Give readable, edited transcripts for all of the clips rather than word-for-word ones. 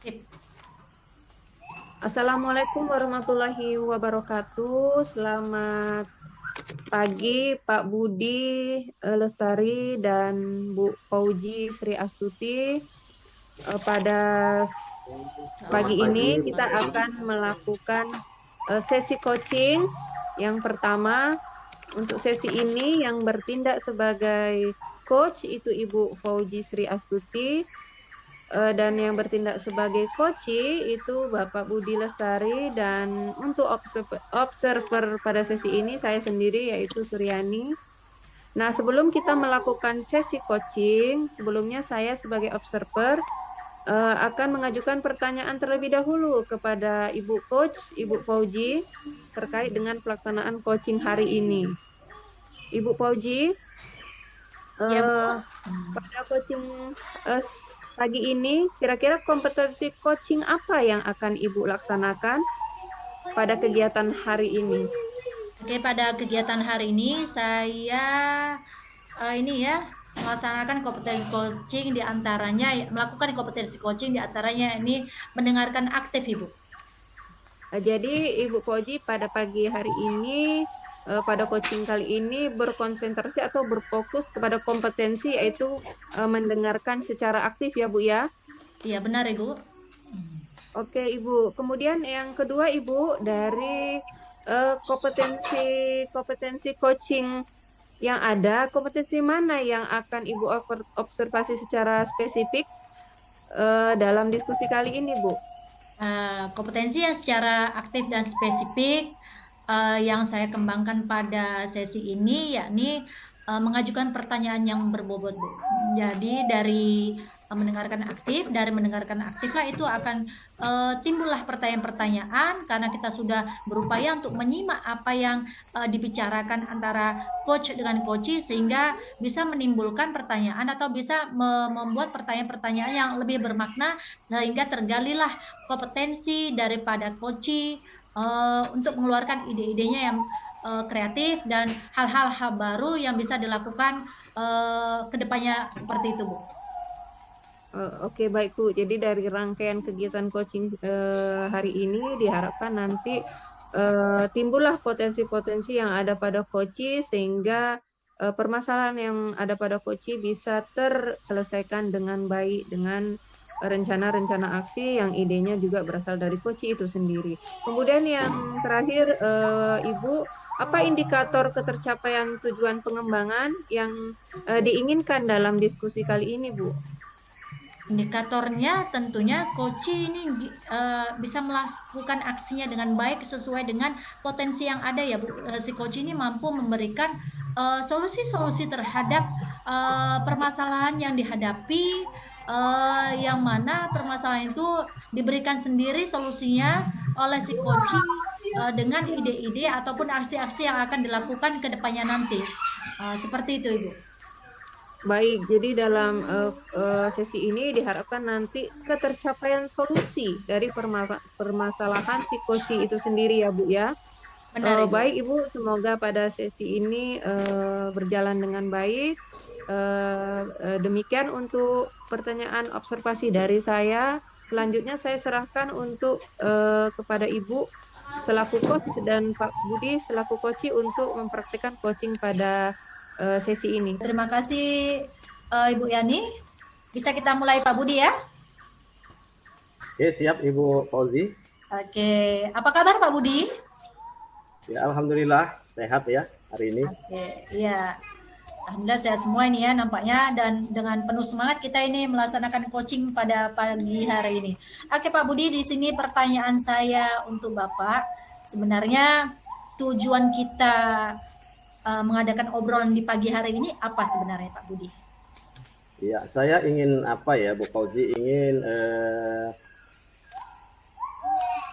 Sip. Assalamualaikum warahmatullahi wabarakatuh. Selamat pagi Pak Budi Lestari dan Bu Fauji Sri Astuti. Pada Selamat pagi pagi, ini Bu kita Fauzi. akan melakukan sesi coaching yang pertama. Untuk sesi ini yang bertindak sebagai coach itu Ibu Fauji Sri Astuti. Dan yang bertindak sebagai coachi itu Bapak Budi Lestari, dan untuk observer pada sesi ini saya sendiri yaitu Suryani. Nah, sebelum kita melakukan sesi coaching, sebelumnya saya sebagai observer akan mengajukan pertanyaan terlebih dahulu kepada Ibu Coach, Ibu Fauji, terkait dengan pelaksanaan coaching hari ini. Ibu Fauji, Ya, Bu. pada coaching pagi ini, kira-kira kompetensi coaching apa yang akan Ibu laksanakan pada kegiatan hari ini? Oke, pada kegiatan hari ini saya melaksanakan kompetensi coaching di antaranya melakukan kompetensi coaching di antaranya ini mendengarkan aktif, Ibu. Jadi Ibu Fauji pada pagi hari ini, pada coaching kali ini berkonsentrasi atau berfokus kepada kompetensi yaitu mendengarkan secara aktif ya Bu ya? Iya, benar, Ibu. Oke Ibu. Kemudian yang kedua Ibu, dari kompetensi coaching yang ada, kompetensi mana yang akan Ibu observasi secara spesifik dalam diskusi kali ini, Bu? Kompetensi yang secara aktif dan spesifik yang saya kembangkan pada sesi ini yakni mengajukan pertanyaan yang berbobot, Bu. Jadi dari mendengarkan aktif lah itu akan timbullah pertanyaan-pertanyaan karena kita sudah berupaya untuk menyimak apa yang dibicarakan antara coach dengan coachee, sehingga bisa menimbulkan pertanyaan atau bisa membuat pertanyaan-pertanyaan yang lebih bermakna, sehingga tergalilah kompetensi daripada coachee untuk mengeluarkan ide-idenya yang kreatif dan hal-hal baru yang bisa dilakukan kedepannya, seperti itu, Bu. Oke, baik Bu. Jadi dari rangkaian kegiatan coaching hari ini diharapkan nanti timbullah potensi-potensi yang ada pada coachee, sehingga permasalahan yang ada pada coachee bisa terselesaikan dengan baik dengan rencana-rencana aksi yang idenya juga berasal dari coachee itu sendiri. Kemudian yang terakhir, Ibu, apa indikator ketercapaian tujuan pengembangan yang diinginkan dalam diskusi kali ini, Bu? Indikatornya tentunya coachee ini bisa melakukan aksinya dengan baik sesuai dengan potensi yang ada, ya Bu. Si coachee ini mampu memberikan solusi-solusi terhadap permasalahan yang dihadapi, yang mana permasalahan itu diberikan sendiri solusinya oleh si coachee dengan ide-ide ataupun aksi-aksi yang akan dilakukan ke depannya nanti. Seperti itu, Ibu. Baik, jadi dalam sesi ini diharapkan nanti ketercapaian solusi dari permasalahan psikosi itu sendiri ya Bu ya. Benar, Ibu. Baik Ibu, semoga pada sesi ini berjalan dengan baik. Demikian untuk pertanyaan observasi dari saya. Selanjutnya saya serahkan untuk kepada Ibu selaku coach dan Pak Budi selaku coach untuk mempraktikkan coaching pada sesi ini. Terima kasih Ibu Yani. Bisa kita mulai Pak Budi ya? Oke, siap Ibu Fauzi. Oke, apa kabar Pak Budi? Ya, alhamdulillah sehat ya hari ini. Oke, iya. Alhamdulillah sehat semua ini ya nampaknya, dan dengan penuh semangat kita ini melaksanakan coaching pada pagi hari ini. Oke Pak Budi, di sini pertanyaan saya untuk Bapak. Sebenarnya tujuan kita mengadakan obrolan di pagi hari ini apa sebenarnya Pak Budi? Ya, saya ingin apa ya Bu Fauzi, ingin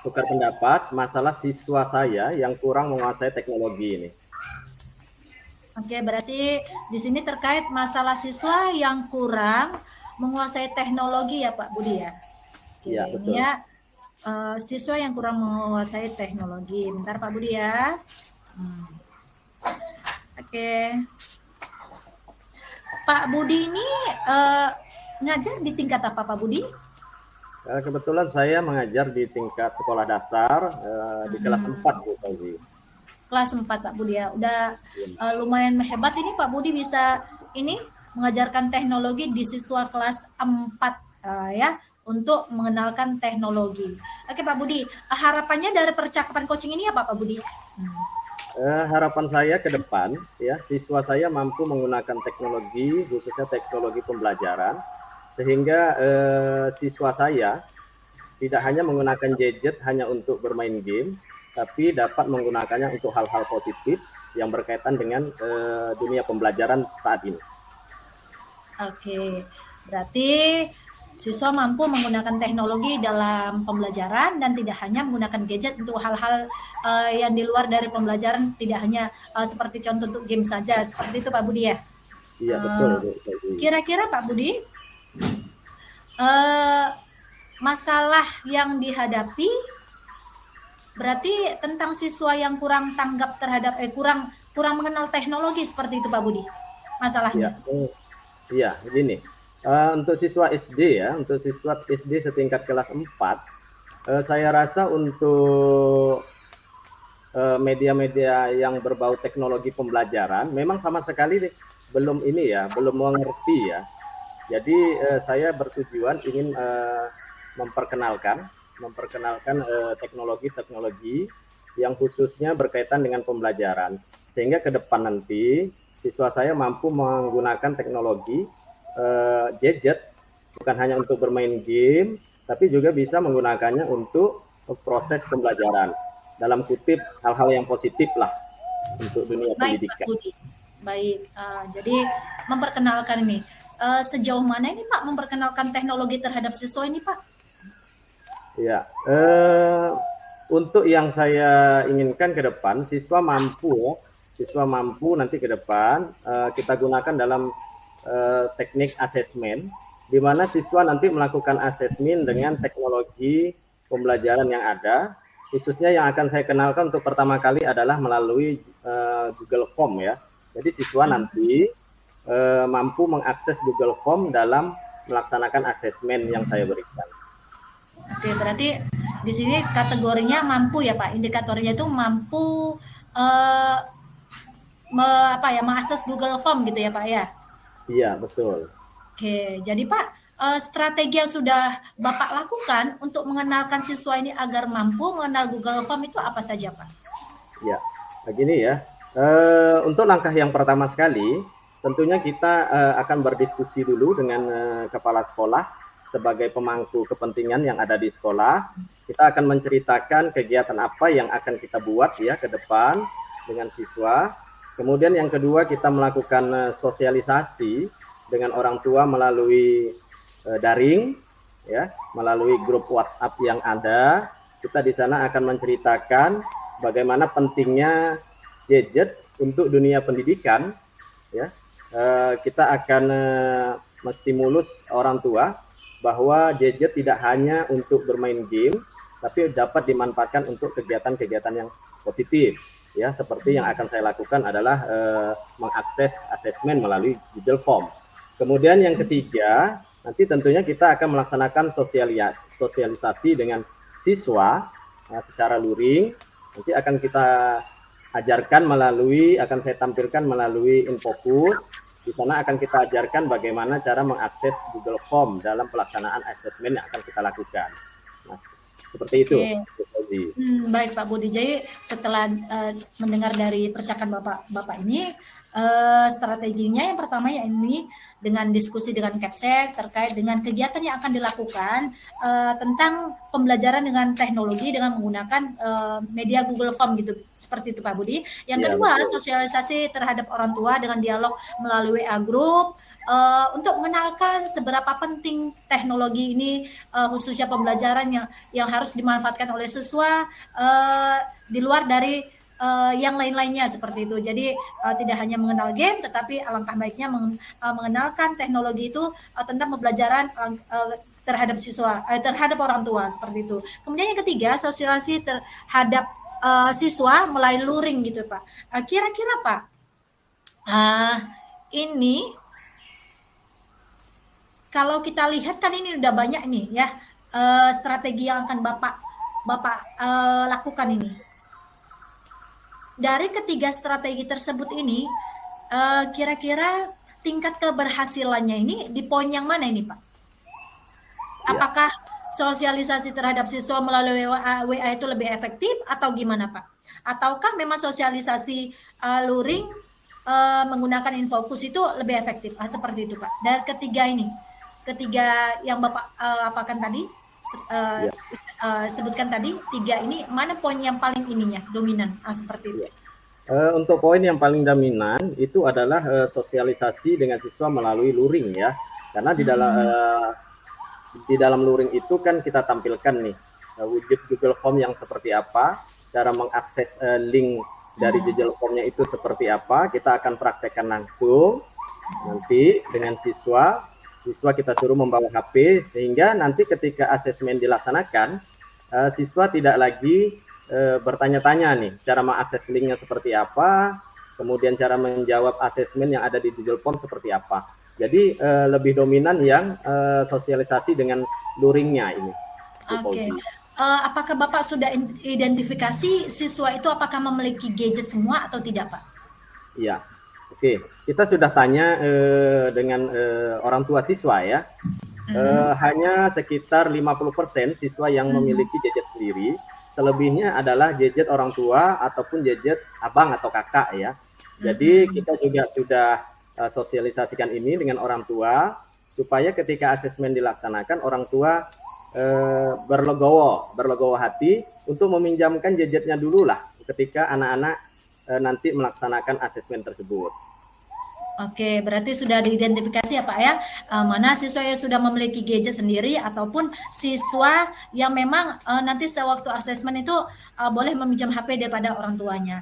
tukar pendapat masalah siswa saya yang kurang menguasai teknologi ini. Oke, berarti di sini terkait masalah siswa yang kurang menguasai teknologi ya Pak Budi ya? Iya, betul. Ya, siswa yang kurang menguasai teknologi. Bentar Pak Budi ya. Oke. Pak Budi ini ngajar di tingkat apa Pak Budi? Kebetulan saya mengajar di tingkat sekolah dasar di kelas 4, Bu Fauzi. Kelas 4 Pak Budi ya. Udah lumayan hebat ini Pak Budi bisa ini mengajarkan teknologi di siswa kelas 4 ya untuk mengenalkan teknologi. Oke Pak Budi, harapannya dari percakapan coaching ini apa Pak Budi? Harapan saya ke depan, ya, siswa saya mampu menggunakan teknologi, khususnya teknologi pembelajaran, sehingga siswa saya tidak hanya menggunakan gadget hanya untuk bermain game, tapi dapat menggunakannya untuk hal-hal positif yang berkaitan dengan dunia pembelajaran saat ini. Oke, berarti siswa mampu menggunakan teknologi dalam pembelajaran dan tidak hanya menggunakan gadget untuk hal-hal yang di luar dari pembelajaran, tidak hanya seperti contoh untuk game saja, seperti itu Pak Budi ya? Iya, betul, Bu. Kira-kira Pak Budi, masalah yang dihadapi berarti tentang siswa yang kurang tanggap terhadap kurang mengenal teknologi, seperti itu Pak Budi masalahnya. Iya, begini. Untuk siswa SD ya, untuk siswa SD setingkat kelas 4, saya rasa untuk media-media yang berbau teknologi pembelajaran memang sama sekali belum mengerti ya. Jadi saya bertujuan ingin memperkenalkan teknologi-teknologi yang khususnya berkaitan dengan pembelajaran, sehingga ke depan nanti siswa saya mampu menggunakan teknologi gadget bukan hanya untuk bermain game, tapi juga bisa menggunakannya untuk proses pembelajaran, dalam kutip hal-hal yang positif lah untuk dunia pendidikan. Baik, jadi memperkenalkan ini sejauh mana ini Pak memperkenalkan teknologi terhadap siswa ini Pak? Ya, untuk yang saya inginkan ke depan, siswa mampu nanti ke depan kita gunakan dalam teknik asesmen, di mana siswa nanti melakukan asesmen dengan teknologi pembelajaran yang ada, khususnya yang akan saya kenalkan untuk pertama kali adalah melalui Google Form ya. Jadi siswa nanti mampu mengakses Google Form dalam melaksanakan asesmen yang saya berikan. Oke, berarti di sini kategorinya mampu ya Pak, indikatornya itu mampu mengakses Google Form gitu ya Pak ya? Iya, betul. Oke, jadi Pak, strategi yang sudah Bapak lakukan untuk mengenalkan siswa ini agar mampu mengenal Google Form itu apa saja Pak? Ya, begini ya, untuk langkah yang pertama sekali, tentunya kita akan berdiskusi dulu dengan kepala sekolah sebagai pemangku kepentingan yang ada di sekolah. Kita akan menceritakan kegiatan apa yang akan kita buat ya ke depan dengan siswa. Kemudian yang kedua, kita melakukan sosialisasi dengan orang tua melalui daring ya, melalui grup WhatsApp yang ada. Kita di sana akan menceritakan bagaimana pentingnya gadget untuk dunia pendidikan ya. Kita akan menstimulus orang tua bahwa gadget tidak hanya untuk bermain game, tapi dapat dimanfaatkan untuk kegiatan-kegiatan yang positif. Ya, seperti yang akan saya lakukan adalah mengakses asesmen melalui Google Form. Kemudian yang ketiga, nanti tentunya kita akan melaksanakan sosialisasi dengan siswa secara luring. Nanti akan kita ajarkan akan saya tampilkan melalui Infocus. Di sana akan kita ajarkan bagaimana cara mengakses Google Form dalam pelaksanaan asesmen yang akan kita lakukan. Nah, seperti itu. Baik Pak Budi. Jadi setelah mendengar dari percakapan Bapak ini, strateginya yang pertama ya ini dengan diskusi dengan Kepsek terkait dengan kegiatan yang akan dilakukan tentang pembelajaran dengan teknologi dengan menggunakan media Google Form gitu, seperti itu Pak Budi. Yang kedua, sosialisasi terhadap orang tua dengan dialog melalui WA Group. Untuk mengenalkan seberapa penting teknologi ini khususnya pembelajaran yang harus dimanfaatkan oleh siswa di luar dari yang lain-lainnya seperti itu. Jadi tidak hanya mengenal game, tetapi alangkah baiknya mengenalkan teknologi itu tentang pembelajaran terhadap siswa, terhadap orang tua seperti itu. Kemudian yang ketiga, sosialisasi terhadap siswa melalui luring gitu Pak. Kira-kira Pak, ini kalau kita lihat kan ini udah banyak nih ya strategi yang akan Bapak lakukan ini? Dari ketiga strategi tersebut ini, kira-kira tingkat keberhasilannya ini di poin yang mana ini, Pak? Ya. Apakah sosialisasi terhadap siswa melalui WA itu lebih efektif atau gimana, Pak? Ataukah memang sosialisasi luring menggunakan Infocus itu lebih efektif? Seperti itu, Pak. Dari ketiga yang Bapak apakan tadi, sebutkan tadi, tiga ini, mana poin yang paling dominan? Seperti itu. Untuk poin yang paling dominan itu adalah sosialisasi dengan siswa melalui luring ya, karena di dalam luring itu kan kita tampilkan nih wujud Google Form yang seperti apa, cara mengakses link dari Google Form-nya itu seperti apa, kita akan praktekkan langsung nanti dengan siswa kita suruh membawa HP, sehingga nanti ketika asesmen dilaksanakan siswa tidak lagi bertanya-tanya nih cara mengakses linknya seperti apa, kemudian cara menjawab asesmen yang ada di Google Form seperti apa. Jadi lebih dominan yang sosialisasi dengan luringnya ini. Oke. Apakah Bapak sudah identifikasi siswa itu apakah memiliki gadget semua atau tidak, Pak? Iya. Oke, kita sudah tanya dengan orang tua siswa ya. Hanya sekitar 50% siswa yang memiliki gadget sendiri. Selebihnya adalah gadget orang tua ataupun gadget abang atau kakak ya. Jadi kita juga sudah sosialisasikan ini dengan orang tua supaya ketika asesmen dilaksanakan orang tua berlegowo hati untuk meminjamkan gadgetnya dulu lah ketika anak-anak nanti melaksanakan asesmen tersebut. Oke, berarti sudah diidentifikasi ya Pak ya, mana siswa yang sudah memiliki gadget sendiri ataupun siswa yang memang nanti sewaktu asesmen itu boleh meminjam HP daripada orang tuanya.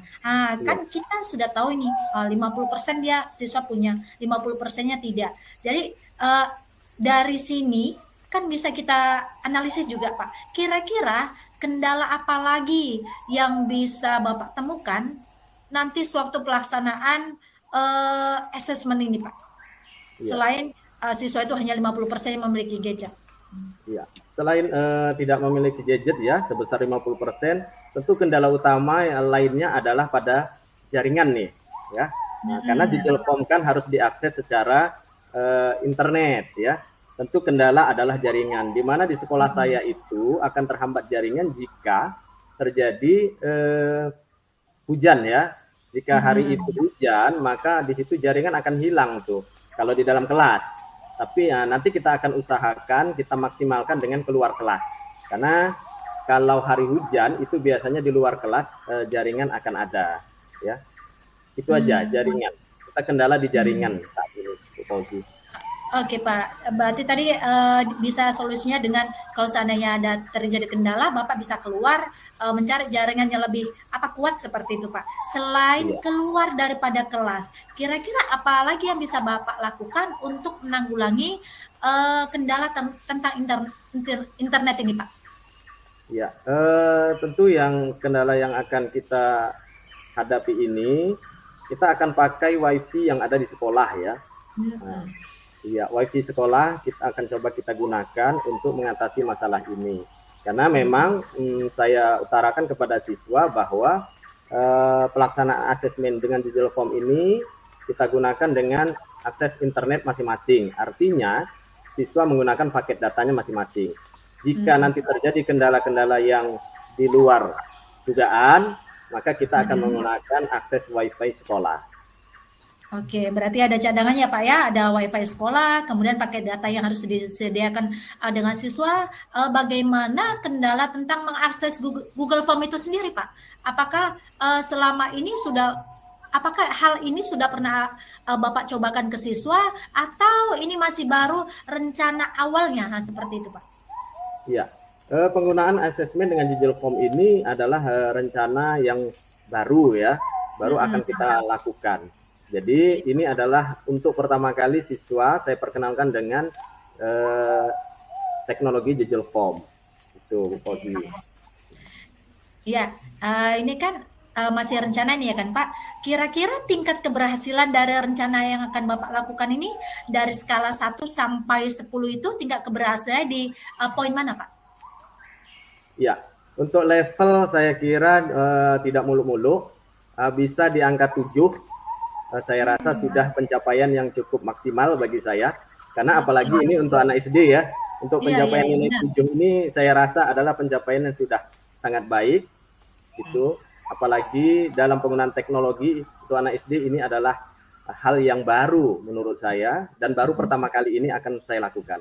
Kan kita sudah tahu ini 50% dia siswa punya, 50%-nya tidak. Jadi dari sini kan bisa kita analisis juga Pak. Kira-kira kendala apa lagi yang bisa Bapak temukan nanti sewaktu pelaksanaan assessment ini Pak, selain siswa itu hanya 50% yang memiliki gadget. Iya, selain tidak memiliki gadget ya sebesar 50%, tentu kendala utama yang lainnya adalah pada jaringan nih ya. Karena Google Form kan harus diakses secara internet ya. Tentu kendala adalah jaringan, di mana di sekolah saya itu akan terhambat jaringan jika terjadi hujan ya. Jika hari itu hujan, maka di situ jaringan akan hilang tuh kalau di dalam kelas. Tapi ya, nanti kita akan usahakan kita maksimalkan dengan keluar kelas. Karena kalau hari hujan itu biasanya di luar kelas jaringan akan ada, ya. Itu aja jaringan. Kita kendala di jaringan saat ini, Bu Fauzi. Oke Pak, berarti tadi bisa solusinya dengan kalau seandainya ada terjadi kendala, Bapak bisa keluar mencari jaringan yang lebih kuat seperti itu Pak. Selain keluar daripada kelas, kira-kira apa lagi yang bisa Bapak lakukan untuk menanggulangi kendala tentang internet ini Pak? Ya, tentu yang kendala yang akan kita hadapi ini, kita akan pakai WiFi yang ada di sekolah ya. Iya, WiFi sekolah kita akan coba kita gunakan untuk mengatasi masalah ini. Karena memang saya utarakan kepada siswa bahwa pelaksanaan asesmen dengan Google Form ini kita gunakan dengan akses internet masing-masing. Artinya siswa menggunakan paket datanya masing-masing. Jika nanti terjadi kendala-kendala yang di luar dugaan, maka kita akan menggunakan akses WiFi sekolah. Oke, berarti ada cadangannya Pak ya, ada WiFi sekolah, kemudian pakai data yang harus disediakan dengan siswa. Bagaimana kendala tentang mengakses Google Form itu sendiri Pak? Apakah selama ini apakah hal ini sudah pernah Bapak cobakan ke siswa atau ini masih baru rencana awalnya? Seperti itu Pak. Iya, penggunaan asesmen dengan Google Form ini adalah rencana yang baru ya, baru akan kita lakukan. Jadi ini adalah untuk pertama kali siswa saya perkenalkan dengan teknologi Google Form. Itu Fauzi. Ya, ini kan masih rencana nih ya kan Pak. Kira-kira tingkat keberhasilan dari rencana yang akan Bapak lakukan ini dari skala 1 sampai 10 itu tingkat keberhasilan di poin mana Pak? Ya, untuk level saya kira tidak muluk-muluk, bisa di angka 7. Saya rasa sudah pencapaian yang cukup maksimal bagi saya. Karena apalagi ini untuk anak SD ya. Untuk Iya, pencapaian iya, nilai benar. 7 ini saya rasa adalah pencapaian yang sudah sangat baik. Gitu. Apalagi dalam penggunaan teknologi untuk anak SD ini adalah hal yang baru menurut saya dan baru pertama kali ini akan saya lakukan.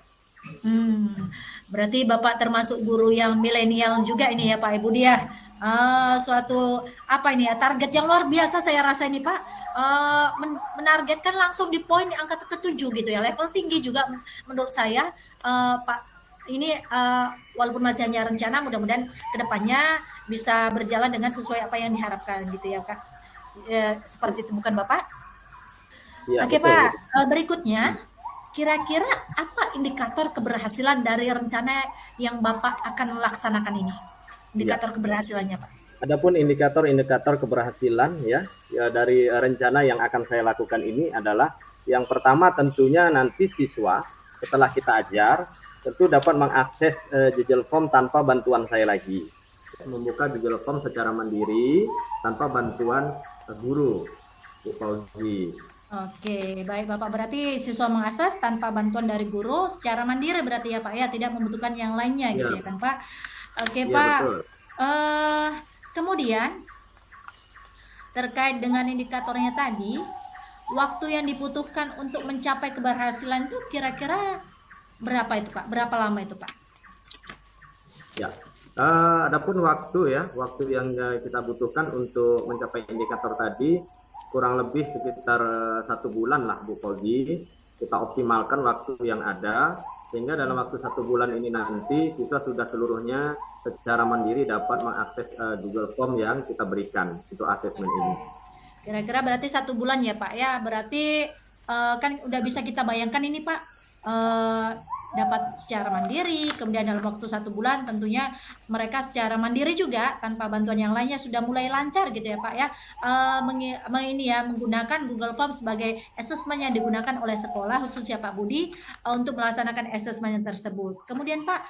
Berarti Bapak termasuk guru yang milenial juga ini ya Pak Ibu dia. Suatu apa ini ya, target yang luar biasa saya rasa ini Pak. Menargetkan langsung di poin angka ke-7 gitu ya. Level tinggi juga menurut saya Pak. Ini walaupun masih hanya rencana, mudah-mudahan kedepannya bisa berjalan dengan sesuai apa yang diharapkan gitu ya Kak. Seperti itu bukan Bapak? Ya, Oke betul. Pak, berikutnya kira-kira apa indikator keberhasilan dari rencana yang Bapak akan laksanakan ini? Indikator keberhasilannya Pak. Adapun indikator-indikator keberhasilan ya dari rencana yang akan saya lakukan ini adalah yang pertama tentunya nanti siswa setelah kita ajar tentu dapat mengakses Google Form tanpa bantuan saya lagi. Membuka Google Form secara mandiri tanpa bantuan guru, Bu Fauzi. Oke, baik Bapak. Berarti siswa mengakses tanpa bantuan dari guru secara mandiri berarti ya Pak ya, tidak membutuhkan yang lainnya gitu ya kan Pak. Oke Ya, Pak. betul. Kemudian terkait dengan indikatornya tadi, waktu yang dibutuhkan untuk mencapai keberhasilan itu kira-kira berapa itu Pak? Berapa lama itu Pak? Ya, adapun waktu yang kita butuhkan untuk mencapai indikator tadi kurang lebih sekitar 1 bulan lah Bu Fauzi. Kita optimalkan waktu yang ada sehingga dalam waktu 1 bulan ini nanti siswa sudah seluruhnya secara mandiri dapat mengakses Google Form yang kita berikan untuk asesmen ini. Kira-kira berarti 1 bulan ya Pak ya. Berarti kan udah bisa kita bayangkan ini Pak, dapat secara mandiri, kemudian dalam waktu 1 bulan tentunya mereka secara mandiri juga tanpa bantuan yang lainnya sudah mulai lancar gitu ya Pak ya, menggunakan Google Form sebagai asesmen yang digunakan oleh sekolah khususnya Pak Budi untuk melaksanakan asesmen tersebut. Kemudian Pak,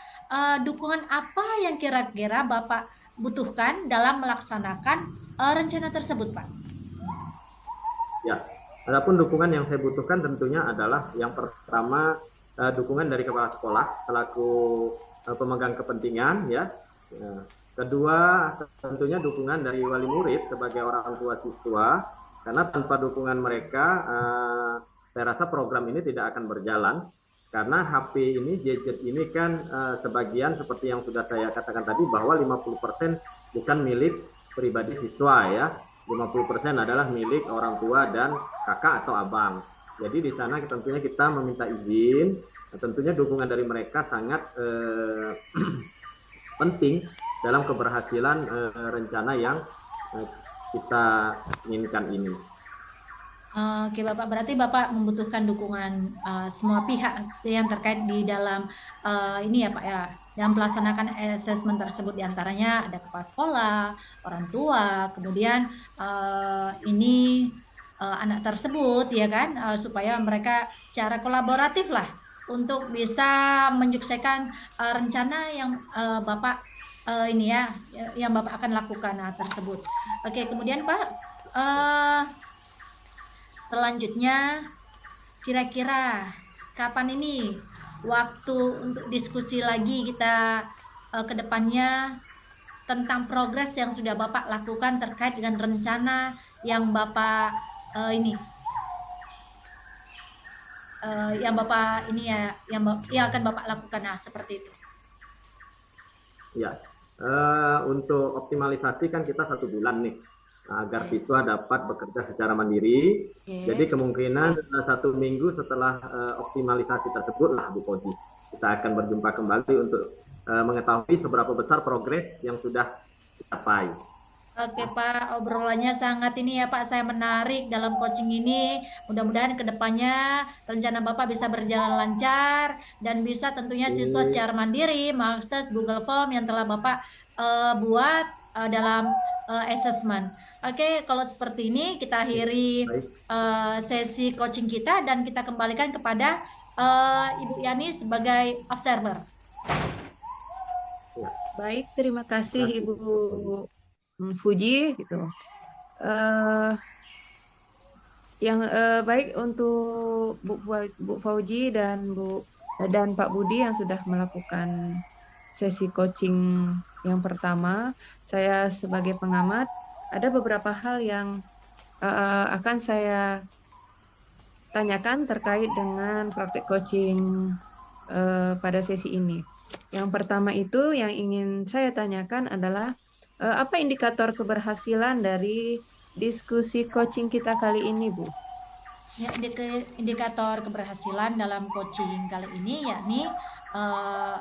dukungan apa yang kira-kira Bapak butuhkan dalam melaksanakan rencana tersebut Pak? Ya, adapun dukungan yang saya butuhkan tentunya adalah yang pertama dukungan dari kepala sekolah selaku pemegang kepentingan ya. Kedua tentunya dukungan dari wali murid sebagai orang tua siswa, karena tanpa dukungan mereka saya rasa program ini tidak akan berjalan, karena HP ini, gadget ini kan sebagian seperti yang sudah saya katakan tadi bahwa 50% bukan milik pribadi siswa ya, 50% adalah milik orang tua dan kakak atau abang. Jadi di sana tentunya kita meminta izin, tentunya dukungan dari mereka sangat penting dalam keberhasilan rencana yang kita inginkan ini. Oke Bapak, berarti Bapak membutuhkan dukungan semua pihak yang terkait di dalam ini ya Pak ya, dalam melaksanakan asesmen tersebut, diantaranya ada kepala sekolah, orang tua, kemudian anak tersebut ya kan, supaya mereka secara kolaboratif lah untuk bisa menyukseskan rencana yang Bapak yang Bapak akan lakukan tersebut. Oke, kemudian Pak, selanjutnya kira-kira kapan ini waktu untuk diskusi lagi kita ke depannya tentang progres yang sudah Bapak lakukan terkait dengan rencana yang Bapak yang akan Bapak lakukan seperti itu. Ya, untuk optimalisasi kan kita 1 bulan nih agar siswa dapat bekerja secara mandiri. Jadi kemungkinan 1 minggu setelah optimalisasi tersebut lah Bu Fauzi, kita akan berjumpa kembali untuk mengetahui seberapa besar progres yang sudah dicapai. Oke Pak, obrolannya sangat ini ya Pak, saya menarik dalam coaching ini. Mudah-mudahan kedepannya rencana Bapak bisa berjalan lancar dan bisa tentunya siswa secara mandiri mengakses Google Form yang telah Bapak buat dalam assessment. Oke, kalau seperti ini kita akhiri sesi coaching kita dan kita kembalikan kepada Ibu Yani sebagai observer. Baik, terima kasih Terima Ibu kasih. Fuji gitu. Eh, yang baik untuk Bu Fauji dan Pak Budi yang sudah melakukan sesi coaching yang pertama. Saya sebagai pengamat ada beberapa hal yang akan saya tanyakan terkait dengan praktik coaching pada sesi ini. Yang pertama itu yang ingin saya tanyakan adalah apa indikator keberhasilan dari diskusi coaching kita kali ini, Bu? Ya, indikator keberhasilan dalam coaching kali ini yakni uh,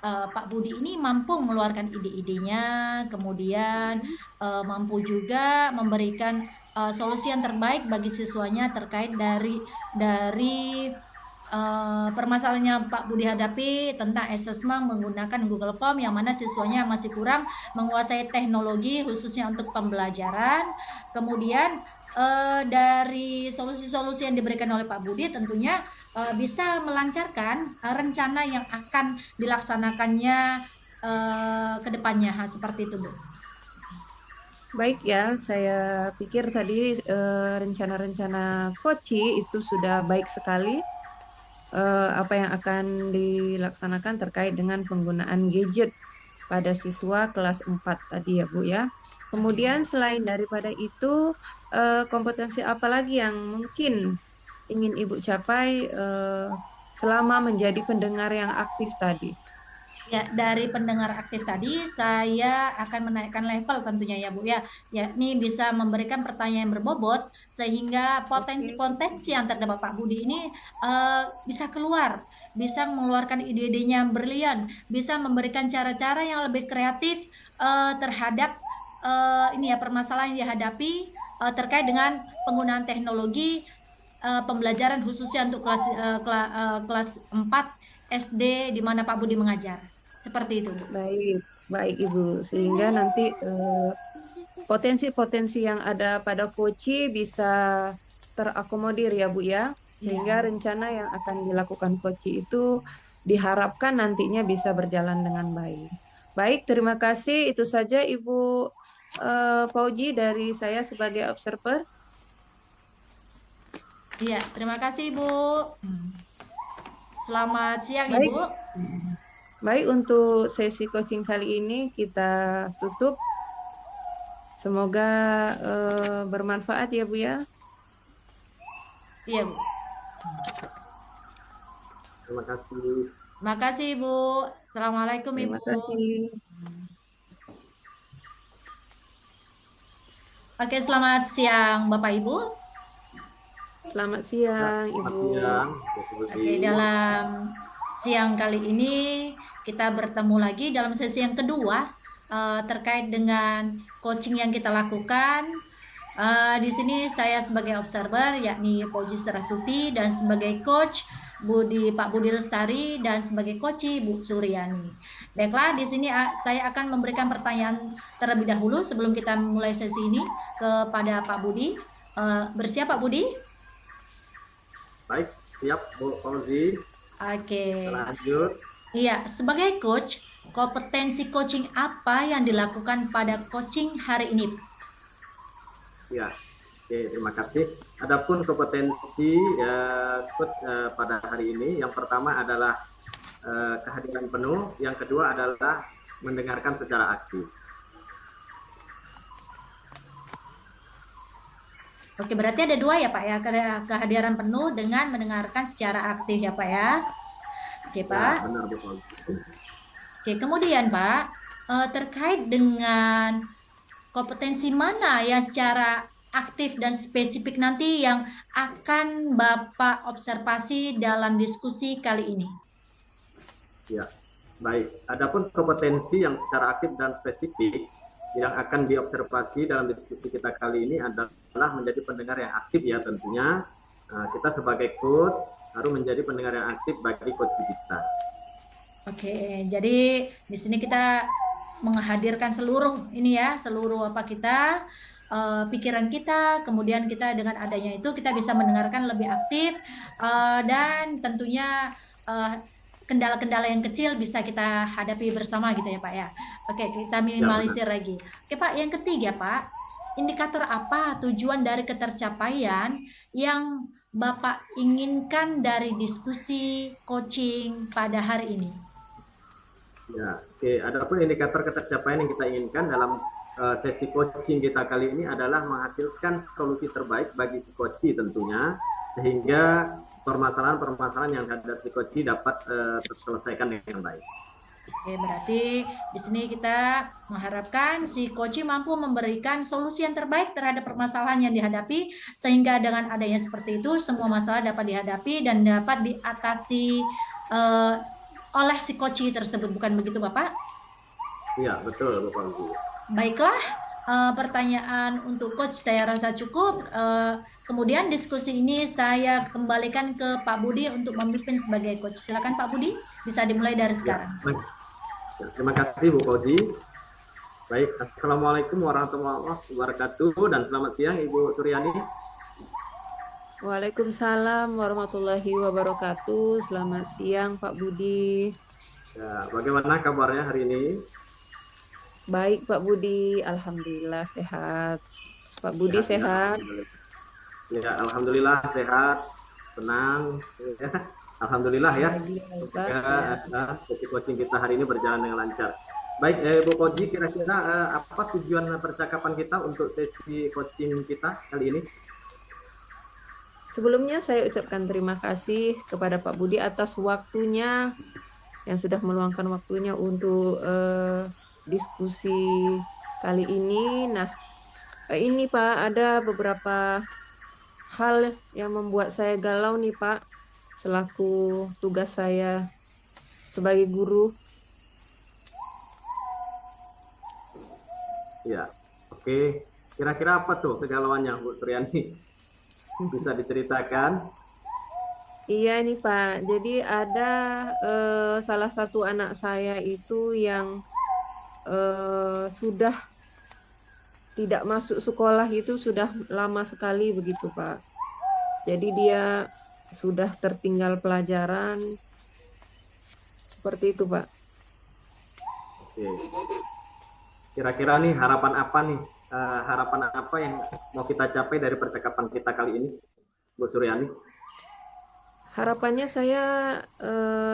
Pak Budi ini mampu mengeluarkan ide-idenya, kemudian mampu juga memberikan solusi yang terbaik bagi siswanya terkait dari permasalahan yang Pak Budi hadapi tentang asesmen menggunakan Google Form, yang mana siswanya masih kurang menguasai teknologi khususnya untuk pembelajaran. Kemudian dari solusi-solusi yang diberikan oleh Pak Budi tentunya bisa melancarkan rencana yang akan dilaksanakannya ke depannya, seperti itu, Bu. Baik ya, saya pikir tadi rencana-rencana Koci itu sudah baik sekali. Apa yang akan dilaksanakan terkait dengan penggunaan gadget pada siswa kelas 4 tadi ya Bu ya. Kemudian selain daripada itu, kompetensi apa lagi yang mungkin ingin Ibu capai selama menjadi pendengar yang aktif tadi? Ya, dari pendengar aktif tadi, saya akan menaikkan level tentunya ya Bu ya, yakni bisa memberikan pertanyaan yang berbobot sehingga Oke. potensi-potensi yang terdapat Pak Budi ini bisa keluar, bisa mengeluarkan ide-idenya yang brilian, bisa memberikan cara-cara yang lebih kreatif terhadap ini ya permasalahan yang dihadapi terkait dengan penggunaan teknologi pembelajaran khususnya untuk kelas 4 SD di mana Pak Budi mengajar. Seperti itu, Bu. Baik, baik Ibu. Sehingga nanti potensi-potensi yang ada pada Koci bisa terakomodir ya Bu ya. Sehingga Ya. rencana yang akan dilakukan Koci itu diharapkan nantinya bisa berjalan dengan baik. Baik, terima kasih. Itu saja Ibu Fauji dari saya sebagai observer. Iya, terima kasih, Bu. Selamat siang, Baik, Ibu. baik untuk sesi coaching kali ini kita tutup. Semoga bermanfaat ya Bu ya. Iya, Bu. Terima kasih. Terima kasih, Bu. Assalamualaikum, Terima Ibu. kasih. Oke, selamat siang, Bapak Ibu. Selamat Ya, siang selamat Ibu. siang, Bu Oke, Budi. dalam siang kali ini kita bertemu lagi dalam sesi yang kedua terkait dengan coaching yang kita lakukan. Di sini saya sebagai observer yakni Fauji Sarasuti dan sebagai coach Pak Budi Lestari dan sebagai coach Bu Suryani. Baiklah, di sini saya akan memberikan pertanyaan terlebih dahulu sebelum kita mulai sesi ini kepada Pak Budi. Bersiap Pak Budi? Baik, siap Bu Fauzi. Oke. Lanjut. Iya, sebagai coach, kompetensi coaching apa yang dilakukan pada coaching hari ini? Ya, oke, terima kasih. Adapun kompetensi coach pada hari ini, yang pertama adalah kehadiran penuh, yang kedua adalah mendengarkan secara aktif. Oke, berarti ada dua ya Pak ya, kehadiran penuh dengan mendengarkan secara aktif ya Pak ya. Oke Pak. Ya, benar Bu. Oke, kemudian Pak, terkait dengan kompetensi mana yang secara aktif dan spesifik nanti yang akan Bapak observasi dalam diskusi kali ini? Ya, baik. Adapun kompetensi yang secara aktif dan spesifik yang akan diobservasi dalam diskusi kita kali ini adalah menjadi pendengar yang aktif ya tentunya. Kita sebagai coach harus menjadi pendengar yang aktif bagi coach kita. Oke, jadi di sini kita menghadirkan seluruh ini ya, seluruh apa kita, pikiran kita, kemudian kita dengan adanya itu kita bisa mendengarkan lebih aktif dan tentunya kendala-kendala yang kecil bisa kita hadapi bersama gitu ya Pak ya. Oke, kita minimalisir lagi. Oke Pak, yang ketiga Pak, indikator apa tujuan dari ketercapaian yang Bapak inginkan dari diskusi coaching pada hari ini? Ya, oke. Adapun indikator ketercapaian yang kita inginkan dalam sesi coaching kita kali ini adalah menghasilkan solusi terbaik bagi si coach tentunya, sehingga permasalahan-permasalahan yang ada di coach dapat terselesaikan dengan baik. Oke, berarti di sini kita mengharapkan si coach mampu memberikan solusi yang terbaik terhadap permasalahan yang dihadapi, sehingga dengan adanya seperti itu semua masalah dapat dihadapi dan dapat diatasi oleh si coach tersebut, bukan begitu Bapak? Iya, betul Bapak Ibu. Baiklah, pertanyaan untuk coach saya rasa cukup. Kemudian diskusi ini saya kembalikan ke Pak Budi untuk memimpin sebagai coach. Silakan Pak Budi, bisa dimulai dari sekarang. Ya, terima kasih Bu Koji. Baik, Assalamualaikum warahmatullahi wabarakatuh dan selamat siang Ibu Suryani. Waalaikumsalam warahmatullahi wabarakatuh. Selamat siang Pak Budi. Ya, bagaimana kabarnya hari ini? Baik Pak Budi, alhamdulillah sehat. Pak Budi Ya, sehat? Ya, alhamdulillah sehat, tenang. Ya. Alhamdulillah ya. Sesi coaching kita hari ini berjalan dengan lancar. Baik, Bu Koji, kira-kira apa tujuan percakapan kita untuk sesi coaching kita kali ini? Sebelumnya saya ucapkan terima kasih kepada Pak Budi atas waktunya yang sudah meluangkan waktunya untuk diskusi kali ini. Nah, ini Pak, ada beberapa hal yang membuat saya galau nih Pak, selaku tugas saya sebagai guru. Ya, oke. Kira-kira apa tuh kegalauannya Bu Suryani? Bisa diceritakan? Iya nih Pak, jadi ada salah satu anak saya itu yang sudah tidak masuk sekolah itu sudah lama sekali begitu Pak. Jadi dia sudah tertinggal pelajaran seperti itu Pak. Oke. Kira-kira nih harapan apa nih? Harapan apa yang mau kita capai dari percakapan kita kali ini, Bu Suryani? Harapannya saya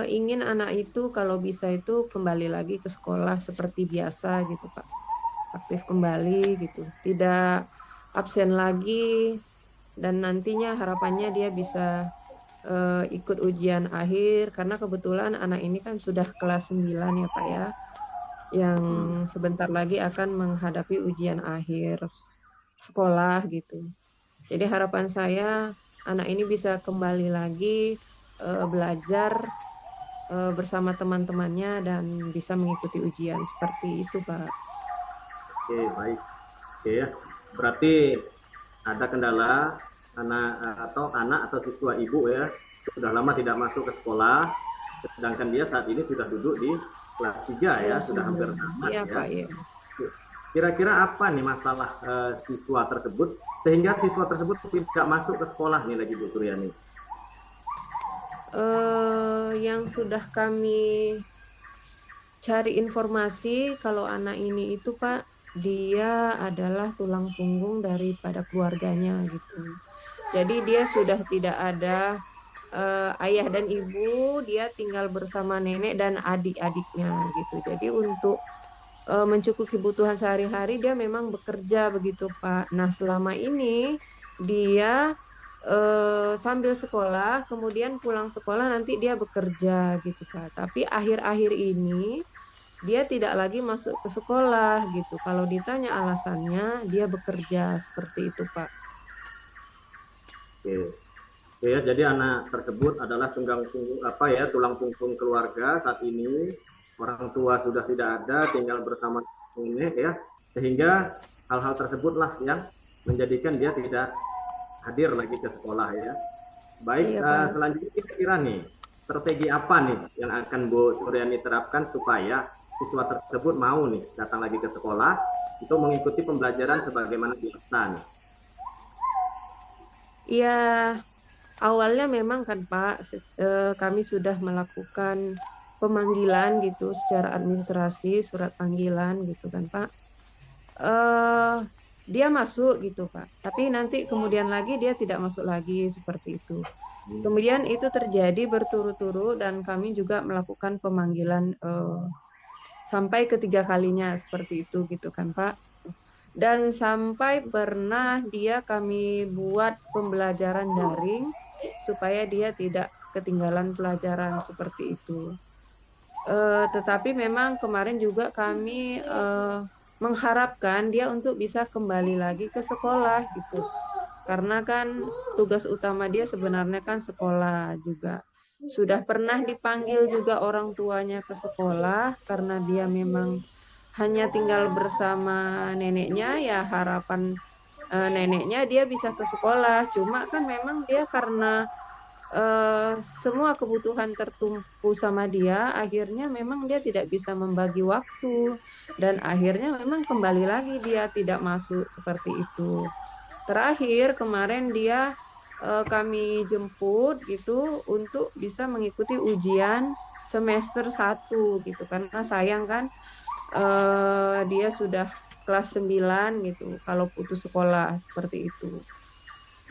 ingin anak itu kalau bisa itu kembali lagi ke sekolah seperti biasa gitu Pak. Aktif kembali gitu. Tidak absen lagi dan nantinya harapannya dia bisa ikut ujian akhir karena kebetulan anak ini kan sudah kelas 9 ya Pak ya. Yang sebentar lagi akan menghadapi ujian akhir sekolah gitu. Jadi harapan saya anak ini bisa kembali lagi belajar bersama teman-temannya dan bisa mengikuti ujian seperti itu Pak. Oke, baik. Oke ya. Berarti ada kendala anak atau siswa ibu ya sudah lama tidak masuk ke sekolah, sedangkan dia saat ini sudah duduk di kelas 3 ya, sudah hampir tamat ya. Pak, ya. Kira-kira apa nih masalah siswa tersebut sehingga siswa tersebut tidak masuk ke sekolah nih lagi Bu Suryani? Yang sudah kami cari informasi kalau anak ini itu Pak, dia adalah tulang punggung daripada keluarganya gitu. Jadi dia sudah tidak ada ayah dan ibu, dia tinggal bersama nenek dan adik-adiknya gitu. Jadi untuk mencukupi kebutuhan sehari-hari dia memang bekerja begitu Pak. Nah selama ini dia sambil sekolah, kemudian pulang sekolah nanti dia bekerja gitu Pak. Tapi akhir-akhir ini dia tidak lagi masuk ke sekolah gitu. Kalau ditanya alasannya, dia bekerja seperti itu Pak. Oke. Oke ya, jadi anak tersebut adalah tulang punggung keluarga saat ini. Orang tua sudah tidak ada, tinggal bersama nenek ya, sehingga hal-hal tersebutlah yang menjadikan dia tidak hadir lagi ke sekolah ya. Baik, iya, selanjutnya kira-kira nih strategi apa nih yang akan Bu Suryani terapkan supaya siswa tersebut mau nih datang lagi ke sekolah untuk mengikuti pembelajaran sebagaimana biasa nih? Iya, awalnya memang kan Pak, kami sudah melakukan pemanggilan gitu secara administrasi, surat panggilan gitu kan Pak. eh Dia masuk gitu Pak, tapi nanti kemudian lagi dia tidak masuk lagi seperti itu. Kemudian itu terjadi berturut-turut dan kami juga melakukan pemanggilan sampai ketiga kalinya seperti itu gitu kan Pak. Dan sampai pernah dia kami buat pembelajaran daring supaya dia tidak ketinggalan pelajaran seperti itu. Tetapi memang kemarin juga kami mengharapkan dia untuk bisa kembali lagi ke sekolah gitu. Karena kan tugas utama dia sebenarnya kan sekolah juga. Sudah pernah dipanggil juga orang tuanya ke sekolah karena dia memang hanya tinggal bersama neneknya, ya harapan neneknya dia bisa ke sekolah. Cuma kan memang dia karena semua kebutuhan tertumpu sama dia, akhirnya memang dia tidak bisa membagi waktu dan akhirnya memang kembali lagi dia tidak masuk seperti itu. Terakhir kemarin dia kami jemput gitu untuk bisa mengikuti ujian semester 1 gitu, karena sayang kan dia sudah kelas 9 gitu kalau putus sekolah seperti itu.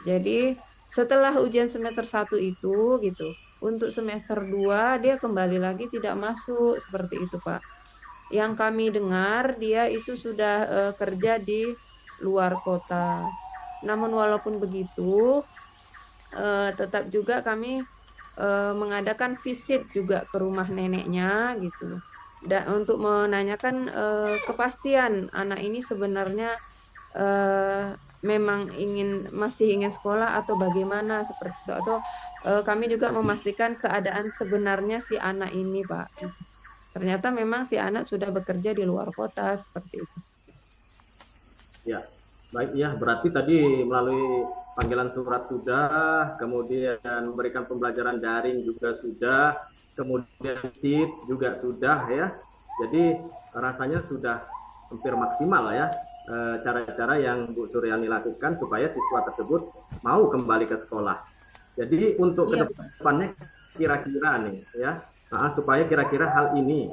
Jadi setelah ujian semester 1 itu gitu, untuk semester 2 dia kembali lagi tidak masuk seperti itu Pak. Yang kami dengar dia itu sudah kerja di luar kota. Namun walaupun begitu, tetap juga kami mengadakan visit juga ke rumah neneknya gitu. Dan untuk menanyakan kepastian anak ini sebenarnya memang masih ingin sekolah atau bagaimana seperti itu, atau kami juga memastikan keadaan sebenarnya si anak ini Pak. Ternyata memang si anak sudah bekerja di luar kota seperti itu. Ya, baik ya. Berarti tadi melalui panggilan surat sudah, kemudian memberikan pembelajaran daring juga sudah, kemudian SIT juga sudah ya. Jadi rasanya sudah hampir maksimal ya cara-cara yang Bu Suryani lakukan supaya siswa tersebut mau kembali ke sekolah. Jadi untuk kedepannya kira-kira nih ya, supaya kira-kira hal ini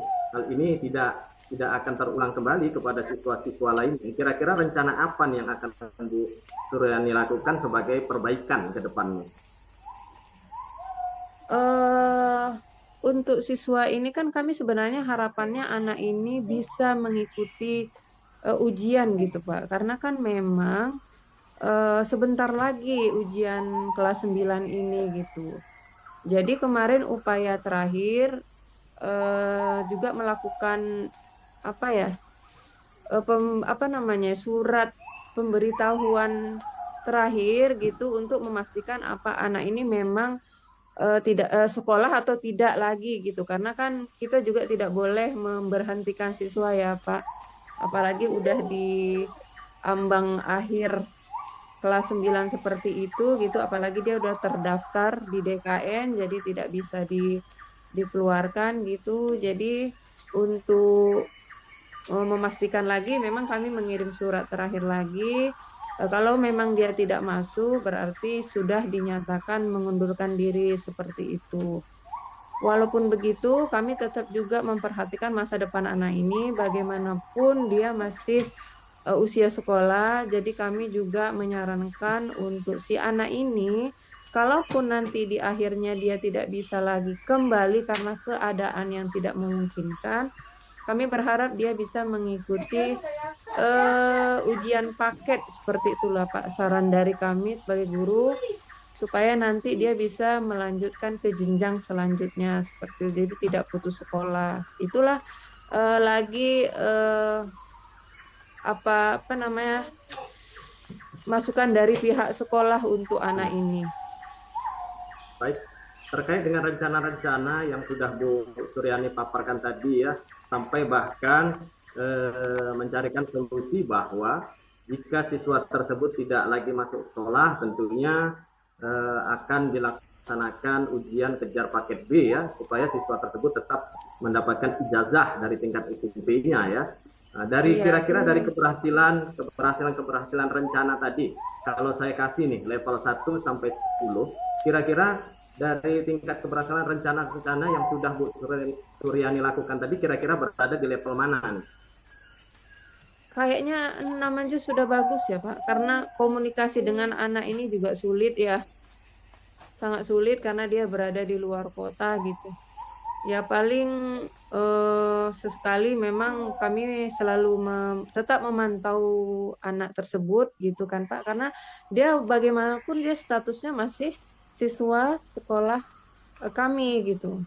tidak akan terulang kembali kepada siswa-siswa lain. Kira-kira rencana apa nih yang akan Bu Suryani lakukan sebagai perbaikan ke depannya? Untuk siswa ini kan kami sebenarnya harapannya anak ini bisa mengikuti ujian gitu Pak. Karena kan memang sebentar lagi ujian kelas 9 ini gitu. Jadi kemarin upaya terakhir juga melakukan surat pemberitahuan terakhir gitu untuk memastikan apa anak ini memang tidak sekolah atau tidak lagi gitu, karena kan kita juga tidak boleh memberhentikan siswa ya Pak, apalagi udah di ambang akhir kelas 9 seperti itu gitu, apalagi dia udah terdaftar di DKN jadi tidak bisa dikeluarkan gitu. Jadi untuk memastikan lagi memang kami mengirim surat terakhir lagi. Kalau memang dia tidak masuk berarti sudah dinyatakan mengundurkan diri seperti itu. Walaupun begitu kami tetap juga memperhatikan masa depan anak ini, bagaimanapun dia masih usia sekolah. Jadi kami juga menyarankan untuk si anak ini, kalaupun nanti di akhirnya dia tidak bisa lagi kembali karena keadaan yang tidak memungkinkan, kami berharap dia bisa mengikuti ujian paket seperti itulah Pak, saran dari kami sebagai guru, supaya nanti dia bisa melanjutkan ke jenjang selanjutnya seperti itu, jadi tidak putus sekolah. Itulah masukan dari pihak sekolah untuk anak ini. Baik, terkait dengan rencana-rencana yang sudah Bu Suryani paparkan tadi ya, sampai bahkan mencarikan solusi bahwa jika siswa tersebut tidak lagi masuk sekolah, tentunya akan dilaksanakan ujian kejar paket B ya, supaya siswa tersebut tetap mendapatkan ijazah dari tingkat SMP-nya ya. Dari kira-kira dari keberhasilan rencana tadi, kalau saya kasih nih level 1 sampai 10, kira-kira dari tingkat keberhasilan rencana-rencana yang sudah Bu Suryani lakukan tadi kira-kira berada di level mana nih? Kayaknya 6 aja sudah bagus ya Pak, karena komunikasi dengan anak ini juga sulit ya, sangat sulit karena dia berada di luar kota gitu. Ya paling sesekali memang kami selalu tetap memantau anak tersebut gitu kan Pak, karena dia bagaimanapun dia statusnya masih siswa sekolah kami gitu.